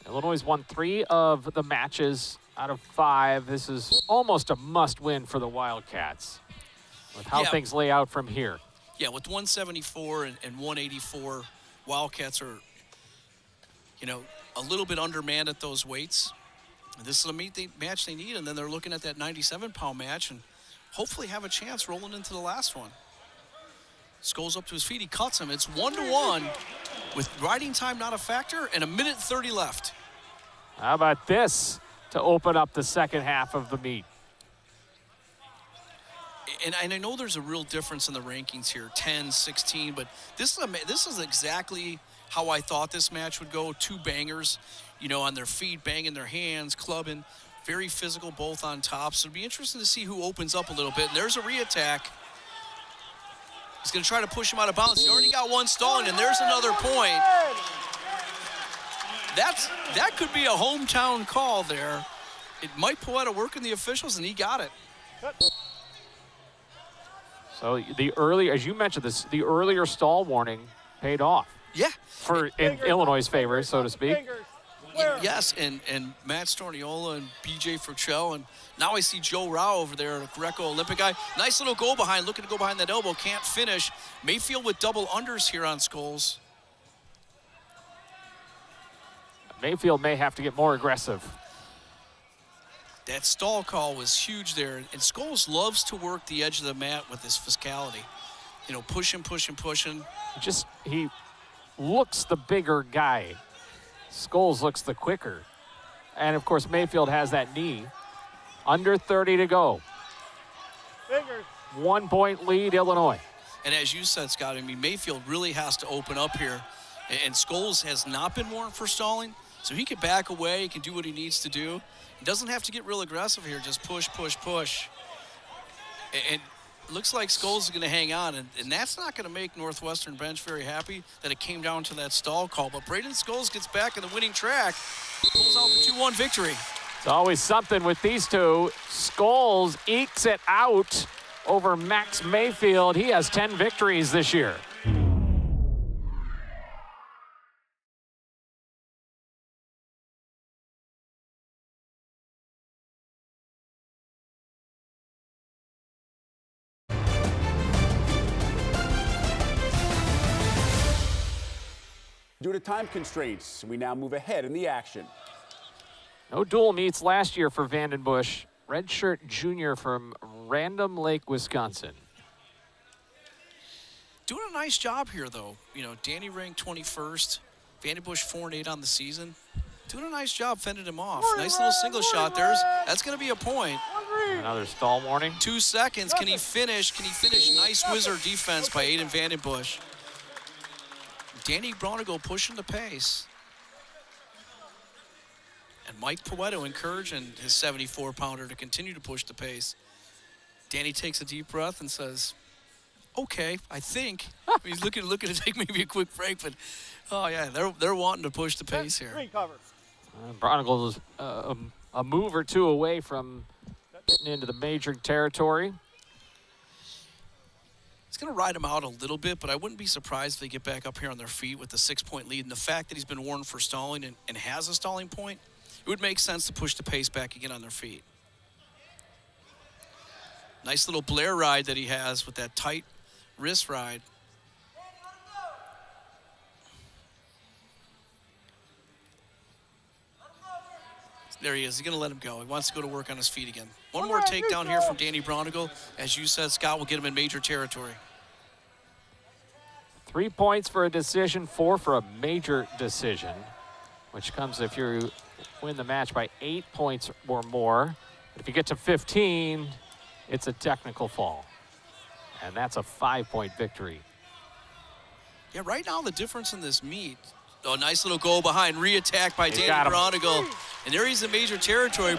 Illinois won 3 of the matches out of 5. This is almost a must-win for the Wildcats with how things lay out from here. Yeah, with 174 and 184, Wildcats are, you know, a little bit undermanned at those weights. And this is a match they need, and then they're looking at that 97-pound match and hopefully have a chance rolling into the last one. Scoles up to his feet, he cuts him. It's 1-1 with riding time not a factor and 1:30 left. How about this to open up the second half of the meet? And I know there's a real difference in the rankings here, 10, 16, but this is exactly how I thought this match would go. 2 bangers, you know, on their feet, banging their hands, clubbing, very physical, both on top. So it'll be interesting to see who opens up a little bit. And there's a re-attack. He's going to try to push him out of bounds. He already got one stalling, and there's another point. That could be a hometown call there. It might pull out of work in the officials, and he got it. So the early, as you mentioned, the earlier stall warning paid off. Yeah. In Illinois' favor, so to speak. Yes, and Matt Storniola and BJ Fruchel, and now I see Joe Rao over there, a Greco-Olympic guy. Nice little goal behind, looking to go behind that elbow, can't finish. Mayfield with double unders here on Scoles. Mayfield may have to get more aggressive. That stall call was huge there, and Scoles loves to work the edge of the mat with his physicality. You know, pushing. He looks the bigger guy. Scoles looks the quicker. And, of course, Mayfield has that knee. Under 30 to go. Fingers. 1-point lead, Illinois. And as you said, Scott, I mean, Mayfield really has to open up here. And Scoles has not been warned for stalling, so he can back away, he can do what he needs to do. He doesn't have to get real aggressive here, just push. And it looks like Scoles is going to hang on, and that's not going to make Northwestern bench very happy that it came down to that stall call. But Braden Scoles gets back in the winning track, pulls out the 2-1 victory. It's always something with these two. Scoles ekes it out over Max Mayfield. He has 10 victories this year. Due to time constraints, we now move ahead in the action. No dual meets last year for VandenBush. Redshirt junior from Random Lake, Wisconsin. Doing a nice job here, though. You know, Danny ranked 21st. VandenBush 4-8 on the season. Doing a nice job fending him off. Nice little single shot there. That's going to be a point. Another stall warning. 2 seconds. Can he finish? Nice wizard defense by Aiden VandenBush. Danny Braunagel pushing the pace. And Mike Poetto encouraging his 74-pounder to continue to push the pace. Danny takes a deep breath and says, okay, I think. He's looking to take maybe a quick break, but oh yeah, they're wanting to push the pace here. Green cover. Braunagel is a move or two away from getting into the major territory. It's going to ride him out a little bit, but I wouldn't be surprised if they get back up here on their feet with the 6-point lead. And the fact that he's been warned for stalling and has a stalling point, it would make sense to push the pace back again on their feet. Nice little Blair ride that he has with that tight wrist ride. There he is. He's going to let him go. He wants to go to work on his feet again. One more takedown here from Danny Braunagel. As you said, Scott will get him in major territory. 3 points for a decision, 4 for a major decision, which comes if you win the match by 8 points or more. If you get to 15, it's a technical fall. And that's a 5-point victory. Yeah, right now the difference in this meet. Oh, nice little goal behind. Re-attack by Danny got him. Braunagel. And there he's in major territory,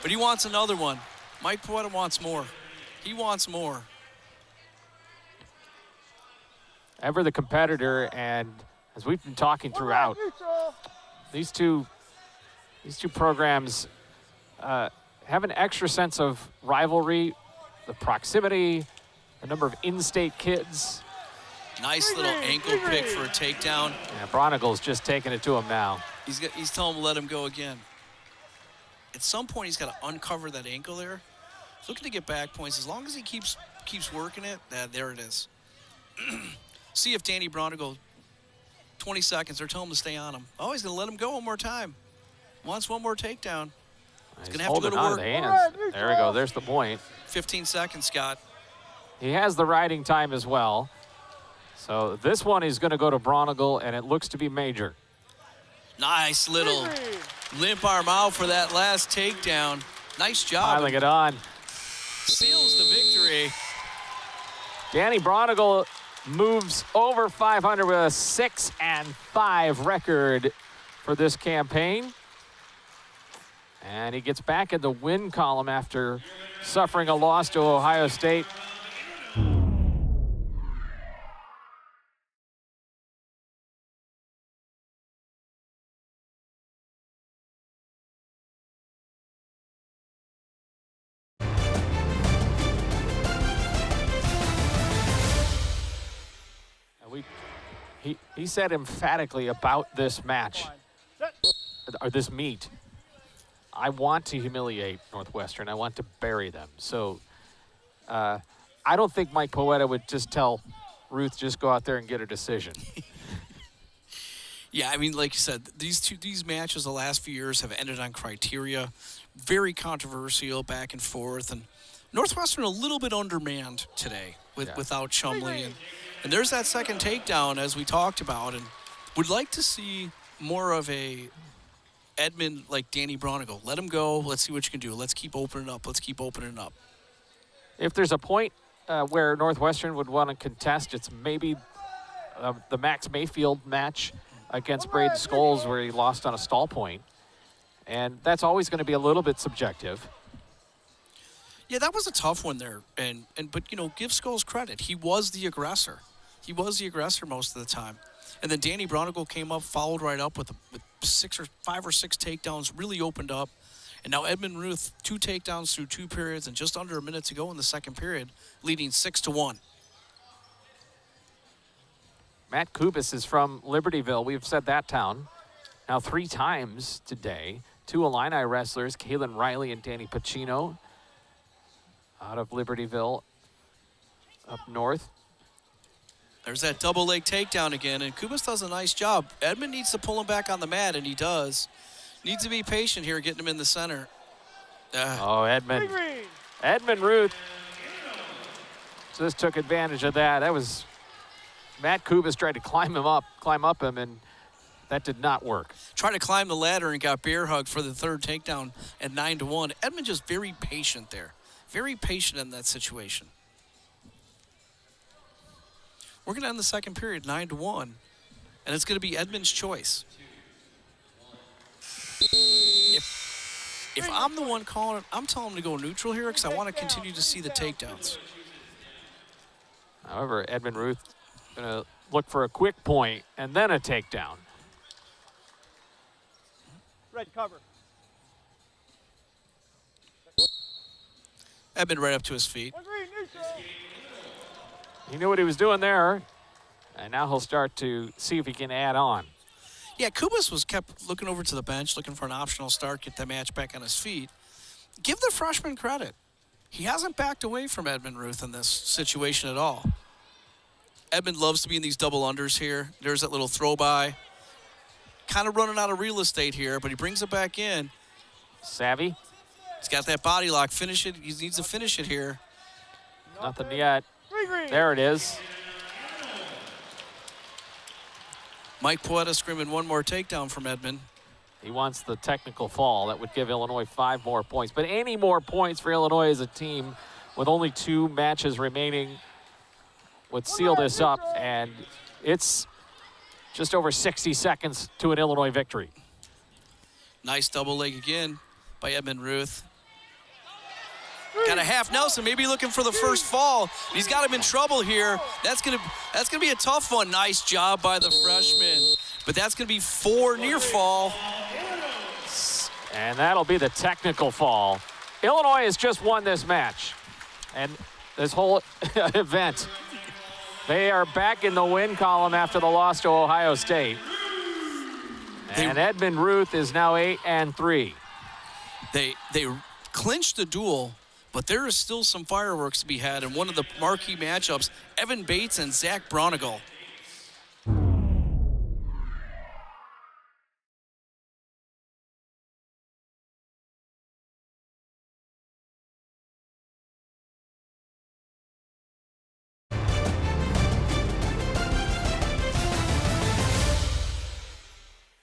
but he wants another one. Mike Pucino wants more. He wants more. Ever the competitor, and as we've been talking throughout, these two programs have an extra sense of rivalry, the proximity, the number of in-state kids. Nice little ankle pick for a takedown. Yeah, Braunagle's just taking it to him now. He's telling him to let him go again. At some point, he's got to uncover that ankle there. He's looking to get back points. As long as he keeps working it, there it is. See if Danny Braunagel, 20 seconds, they're telling him to stay on him. Oh, he's going to let him go one more time. Wants one more takedown. He's going to have to go to holding on work. to the hands. There we go. There's the point. 15 seconds, Scott. He has the riding time as well. So this one is going to go to Braunagel, and it looks to be major. Nice little limp arm out for that last takedown. Nice job. Piling it on. Seals the victory. Danny Braunagel moves over 500 with a 6-5 record for this campaign. And he gets back in the win column after suffering a loss to Ohio State. He said emphatically about this match, or this meet, I want to humiliate Northwestern. I want to bury them. So I don't think Mike Pucino would just tell Ruth, just go out there and get a decision. Yeah, I mean, like you said, these matches the last few years have ended on criteria. Very controversial, back and forth. And Northwestern a little bit undermanned today without Chumley. And there's that second takedown, as we talked about, and would like to see more of a Edmund like Danny Braunagel. Let him go. Let's see what you can do. Let's keep opening up. Let's keep opening up. If there's a point where Northwestern would want to contest, it's maybe the Max Mayfield match against Braden Scoles, where he lost on a stall point. And that's always going to be a little bit subjective. Yeah, that was a tough one there. But, you know, give Scoles credit. He was the aggressor. He was the aggressor most of the time. And then Danny Braunagel came up, followed right up with 5 or 6 takedowns, really opened up. And now Edmund Ruth, 2 takedowns through 2 periods and just under a minute to go in the second period, leading 6-1. Matt Kubas is from Libertyville. We've said that town now 3 times today. 2 Illini wrestlers, Kalen Riley and Danny Pucino, out of Libertyville up north. There's that double leg takedown again, and Kubas does a nice job. Edmund needs to pull him back on the mat, and he does. Needs to be patient here, getting him in the center. Oh, Edmund Ruth just took advantage of that. That was Matt Kubas tried to climb up him, and that did not work. Tried to climb the ladder and got bear hugged for the third takedown at 9-1. Edmund just very patient there. Very patient in that situation. We're going to end the second period 9-1, and it's going to be Edmund's choice. If I'm the one calling it, I'm telling him to go neutral here because I want to continue to see the takedowns. However, Edmund Ruth going to look for a quick point and then a takedown. Red cover. Edmund right up to his feet. He knew what he was doing there, and now he'll start to see if he can add on. Yeah, Kubas was kept looking over to the bench, looking for an optional start, get the match back on his feet. Give the freshman credit. He hasn't backed away from Edmund Ruth in this situation at all. Edmund loves to be in these double unders here. There's that little throw by. Kind of running out of real estate here, but he brings it back in. Savvy. He's got that body lock. Finish it. He needs to finish it here. Nothing yet. There it is. Mike Poeta screaming one more takedown from Edmond. He wants the technical fall. That would give Illinois 5 more points. But any more points for Illinois as a team with only 2 matches remaining would seal this up. And it's just over 60 seconds to an Illinois victory. Nice double leg again by Edmond Ruth. Got a half Nelson, maybe looking for the first fall. He's got him in trouble here. That's gonna be a tough one. Nice job by the freshman. But that's gonna be 4 near fall. And that'll be the technical fall. Illinois has just won this match and this whole event. They are back in the win column after the loss to Ohio State. And Edmond Ruth is now 8-3. They clinched the duel, but there is still some fireworks to be had in one of the marquee matchups, Evan Bates and Zach Braunagel.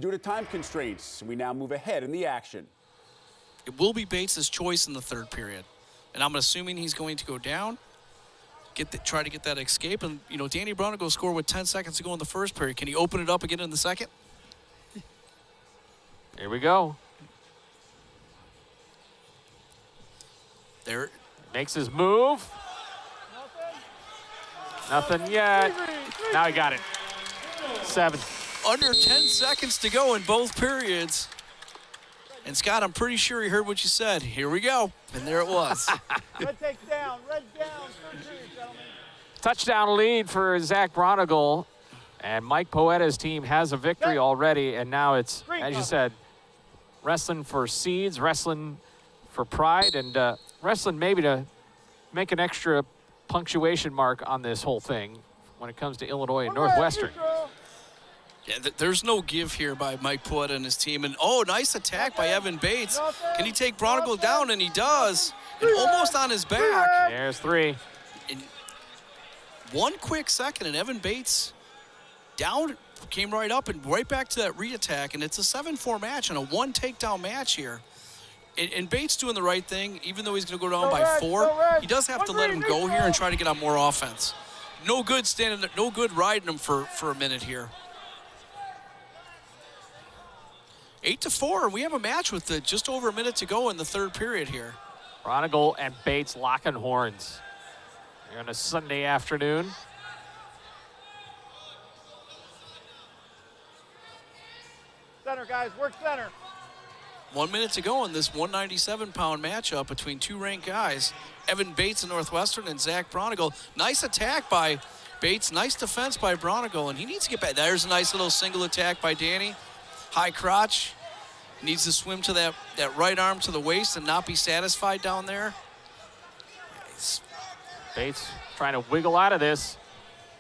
Due to time constraints, we now move ahead in the action. It will be Bates' choice in the third period. And I'm assuming he's going to go down, try to get that escape. And, you know, Danny Braunagel scored with 10 seconds to go in the first period. Can he open it up again in the second? Here we go. There. Makes his move. Nothing yet. Now he got it. 7. Under 10 seconds to go in both periods. And Scott, I'm pretty sure he heard what you said. Here we go. And there it was. Red takes down. Red down. Third period, gentlemen. Touchdown lead for Zach Braunagel. And Mike Poeta's team has a victory already. And now it's, as you said, wrestling for seeds, wrestling for pride, and wrestling maybe to make an extra punctuation mark on this whole thing when it comes to Illinois and Northwestern. Yeah, there's no give here by Mike Poeta and his team. And, oh, nice attack by Evan Bates. Can he take Braunagel down? And he does. And almost on his back. There's 3. In 1 quick second, and Evan Bates down, came right up and right back to that re-attack. And it's a 7-4 match and a 1 takedown match here. And Bates doing the right thing, even though he's going to go down by 4. He does have to let him go here and try to get on more offense. No good standing there, no good riding him for a minute here. 8-4, and we have a match with just over a minute to go in the third period here. Braunagel and Bates locking horns here on a Sunday afternoon. Center, guys. Work center. 1 minute to go in this 197-pound matchup between 2 ranked guys. Evan Bates of Northwestern and Zach Braunagel. Nice attack by Bates. Nice defense by Braunagel, and he needs to get back. There's a nice little single attack by Danny. High crotch. Needs to swim to that right arm to the waist and not be satisfied down there. Bates trying to wiggle out of this.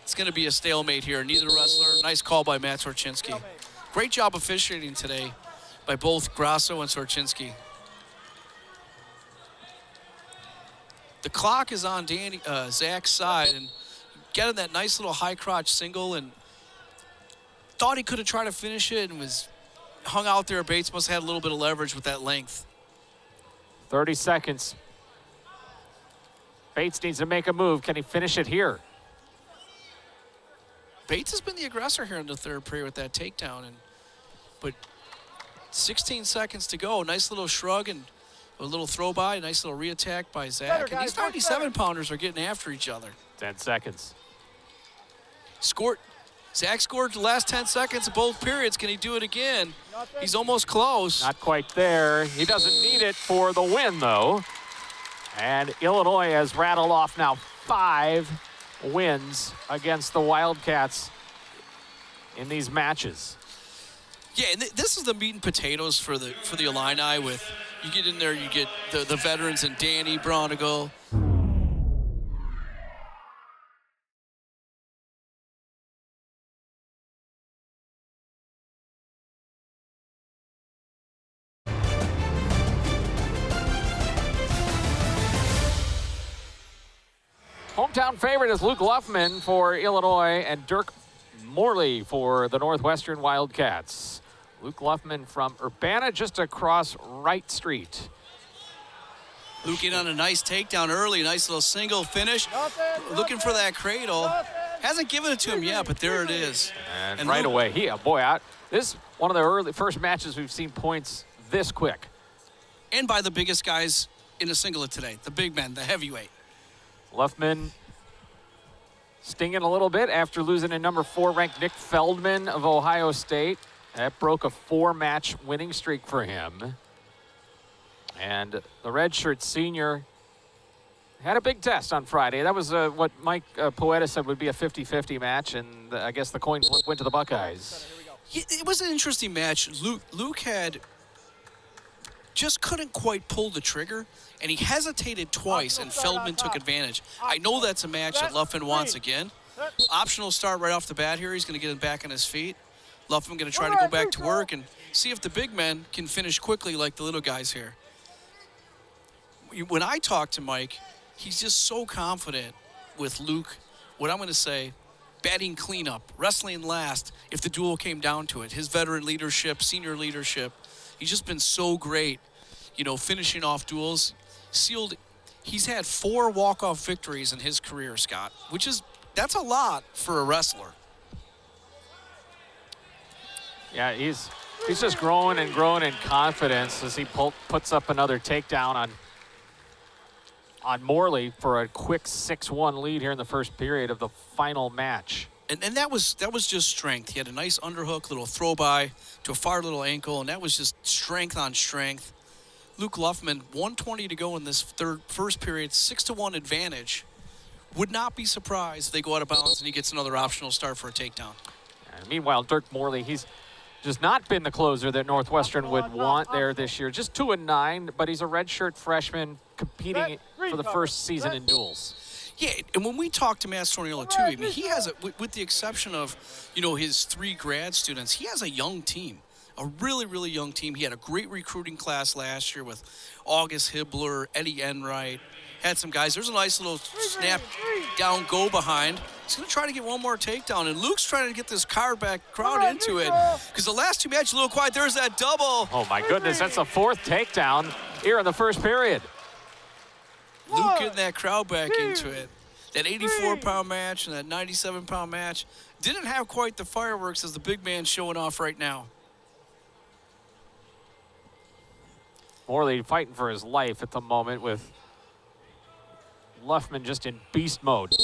It's going to be a stalemate here. Neither wrestler. Nice call by Matt Sorchinski. Great job officiating today by both Grasso and Sorchinski. The clock is on Zach's side, and getting that nice little high crotch single, and thought he could have tried to finish it and was hung out there. Bates must have had a little bit of leverage with that length. 30 seconds. Bates needs to make a move. Can he finish it here? Bates has been the aggressor here in the third period with that takedown, but 16 seconds to go. Nice little shrug and a little throw by. Nice little re-attack by Zach. And these 97-pounders are getting after each other. 10 seconds. Zach scored the last 10 seconds of both periods. Can he do it again? He's almost close. Not quite there. He doesn't need it for the win, though. And Illinois has rattled off now 5 wins against the Wildcats in these matches. Yeah, and this is the meat and potatoes for the Illini. With you get in there, you get the veterans and Danny Braunagel. Hometown favorite is Luke Luffman for Illinois, and Dirk Morley for the Northwestern Wildcats. Luke Luffman from Urbana just across Wright Street. Luke in on a nice takedown early, nice little single finish. Looking for that cradle. Hasn't given it to him yet, but there it is. And right away, this is one of the first matches we've seen points this quick. And by the biggest guys in a singlet today, the big men, the heavyweight. Luffman stinging a little bit after losing to number 4 ranked Nick Feldman of Ohio State. That broke a 4-match winning streak for him. And the redshirt senior had a big test on Friday. That was what Mike Poeta said would be a 50-50 match, and I guess the coin flip went to the Buckeyes. It was an interesting match. Luke had just couldn't quite pull the trigger, and he hesitated twice, and Feldman took advantage. I know that's a match that Luffman wants again. Optional start right off the bat here. He's going to get him back on his feet. Luffman going to try to go back to work and see if the big men can finish quickly like the little guys here. When I talk to Mike, he's just so confident with Luke, what I'm going to say, batting cleanup, wrestling last if the duel came down to it. His veteran leadership, senior leadership, he's just been so great, finishing off duels. He's had 4 walk-off victories in his career, Scott, that's a lot for a wrestler. Yeah, he's just growing and growing in confidence as he puts up another takedown on Morley for a quick 6-1 lead here in the first period of the final match. And that was just strength. He had a nice underhook, little throw by to a far little ankle, and that was just strength on strength. Luke Luffman, 1:20 to go in this first period, 6-1 advantage. Would not be surprised if they go out of bounds and he gets another optional start for a takedown. And meanwhile, Dirk Morley, he's just not been the closer that Northwestern would want there this year. Just 2-9, but he's a redshirt freshman competing for the first season in duels. Yeah, and when we talk to Matt Storniolo too, I mean, he has, with the exception of, his 3 grad students, he has a young team, a really, really young team. He had a great recruiting class last year with August Hibbler, Eddie Enright, had some guys. There's a nice little snap down, go behind. He's going to try to get one more takedown, and Luke's trying to get this crowd into it because the last 2 matches a little quiet. There's that double. Oh, my goodness. That's the 4th takedown here in the first period. Luke getting that crowd back into it. That 84-pound match and that 97-pound match didn't have quite the fireworks as the big man showing off right now. Morley fighting for his life at the moment with Luffman just in beast mode.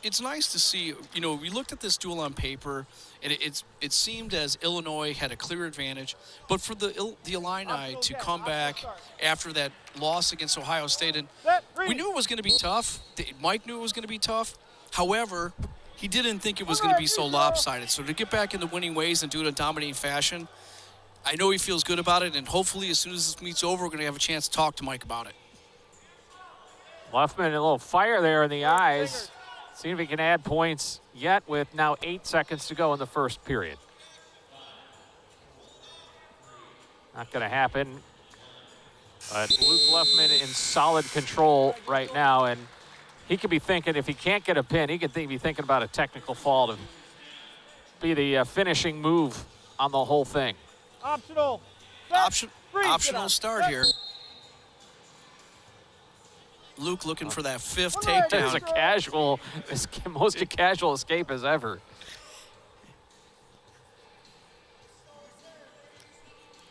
It's nice to see, we looked at this duel on paper, and it seemed as Illinois had a clear advantage. But for the Illini to come back after that loss against Ohio State, and we knew it was going to be tough. Mike knew it was going to be tough. However, he didn't think it was going to be so lopsided. So to get back in the winning ways and do it in dominating fashion, I know he feels good about it, and hopefully as soon as this meet's over, we're going to have a chance to talk to Mike about it. Luffman, a little fire there in the eyes. See if he can add points yet with now 8 seconds to go in the first period. Not going to happen. But Luke Luffman in solid control right now, and he could be thinking, if he can't get a pin, he could be thinking about a technical fall to be the finishing move on the whole thing. Optional Start here. Luke looking for that 5th takedown. That is most casual escape as ever.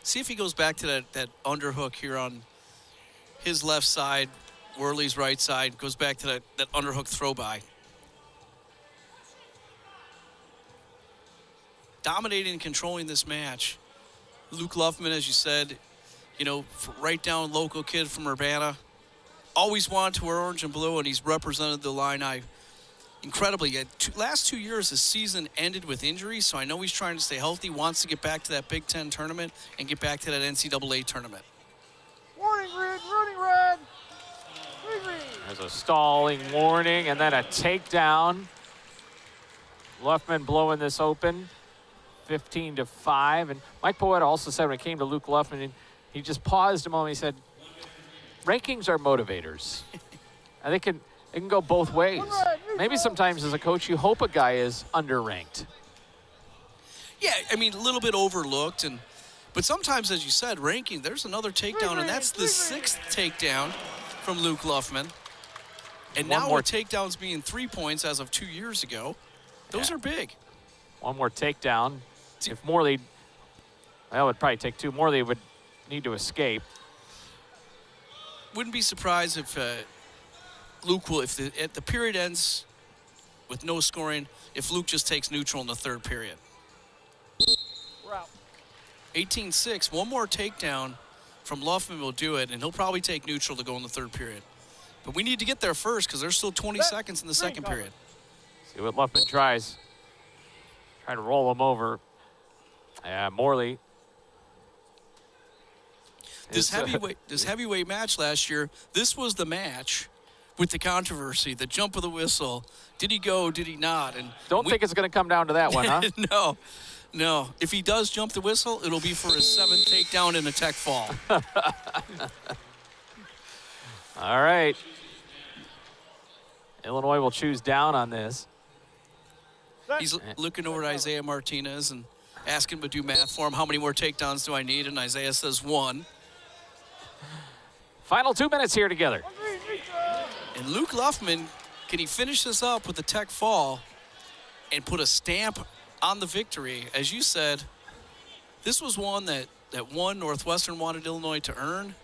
See if he goes back to that underhook here on his left side, Worley's right side, goes back to that underhook throw by. Dominating and controlling this match. Luke Luffman, as you said, right down local kid from Urbana. Always wanted to wear orange and blue, and he's represented the Illini incredibly. Last 2 years, his season ended with injuries, so I know he's trying to stay healthy, wants to get back to that Big Ten tournament and get back to that NCAA tournament. Warning, red. There's a stalling warning, and then a takedown. Luffman blowing this open, 15-5. And Mike Poeta also said when it came to Luke Luffman, he just paused a moment. He said, rankings are motivators. And they can go both ways. maybe sometimes as a coach, you hope a guy is underranked. Yeah, I mean, a little bit overlooked, but sometimes, as you said, ranking, there's another takedown, and that's the 6th takedown from Luke Luffman. And One now more with takedowns being 3 points as of 2 years ago, those are big. One more takedown. If Morley, well, it would probably take 2 more, they would need to escape. Wouldn't be surprised if Luke will, if the period ends with no scoring, if Luke just takes neutral in the 3rd period. We're out. 18-6, one more takedown from Luffman will do it, and he'll probably take neutral to go in the 3rd period. But we need to get there first because there's still 20 seconds in the 2nd period. See what Luffman tries. Trying to roll him over. Yeah, Morley. This heavyweight match last year, this was the match with the controversy, the jump of the whistle. Did he go, did he not? And Don't think it's going to come down to that one, huh? No. If he does jump the whistle, it'll be for his 7th takedown and a tech fall. All right. Illinois will choose down on this. He's looking over at Isaiah Martinez and asking him to do math for him. How many more takedowns do I need? And Isaiah says 1. Final 2 minutes here together. And Luke Luffman, can he finish this up with the tech fall and put a stamp on the victory? As you said, this was one that Northwestern wanted Illinois to earn,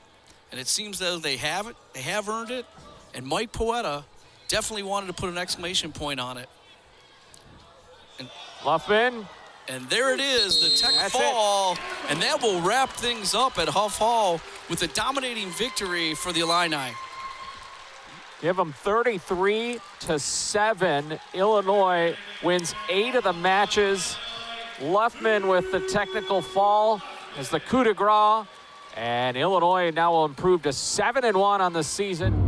and it seems that they have it. They have earned it, and Mike Poeta definitely wanted to put an exclamation point on it. And Luffman. And there it is, the tech fall, and that will wrap things up at Huff Hall with a dominating victory for the Illini. Give them 33-7. Illinois wins 8 of the matches. Luffman with the technical fall as the coup de grace. And Illinois now will improve to 7-1 on the season.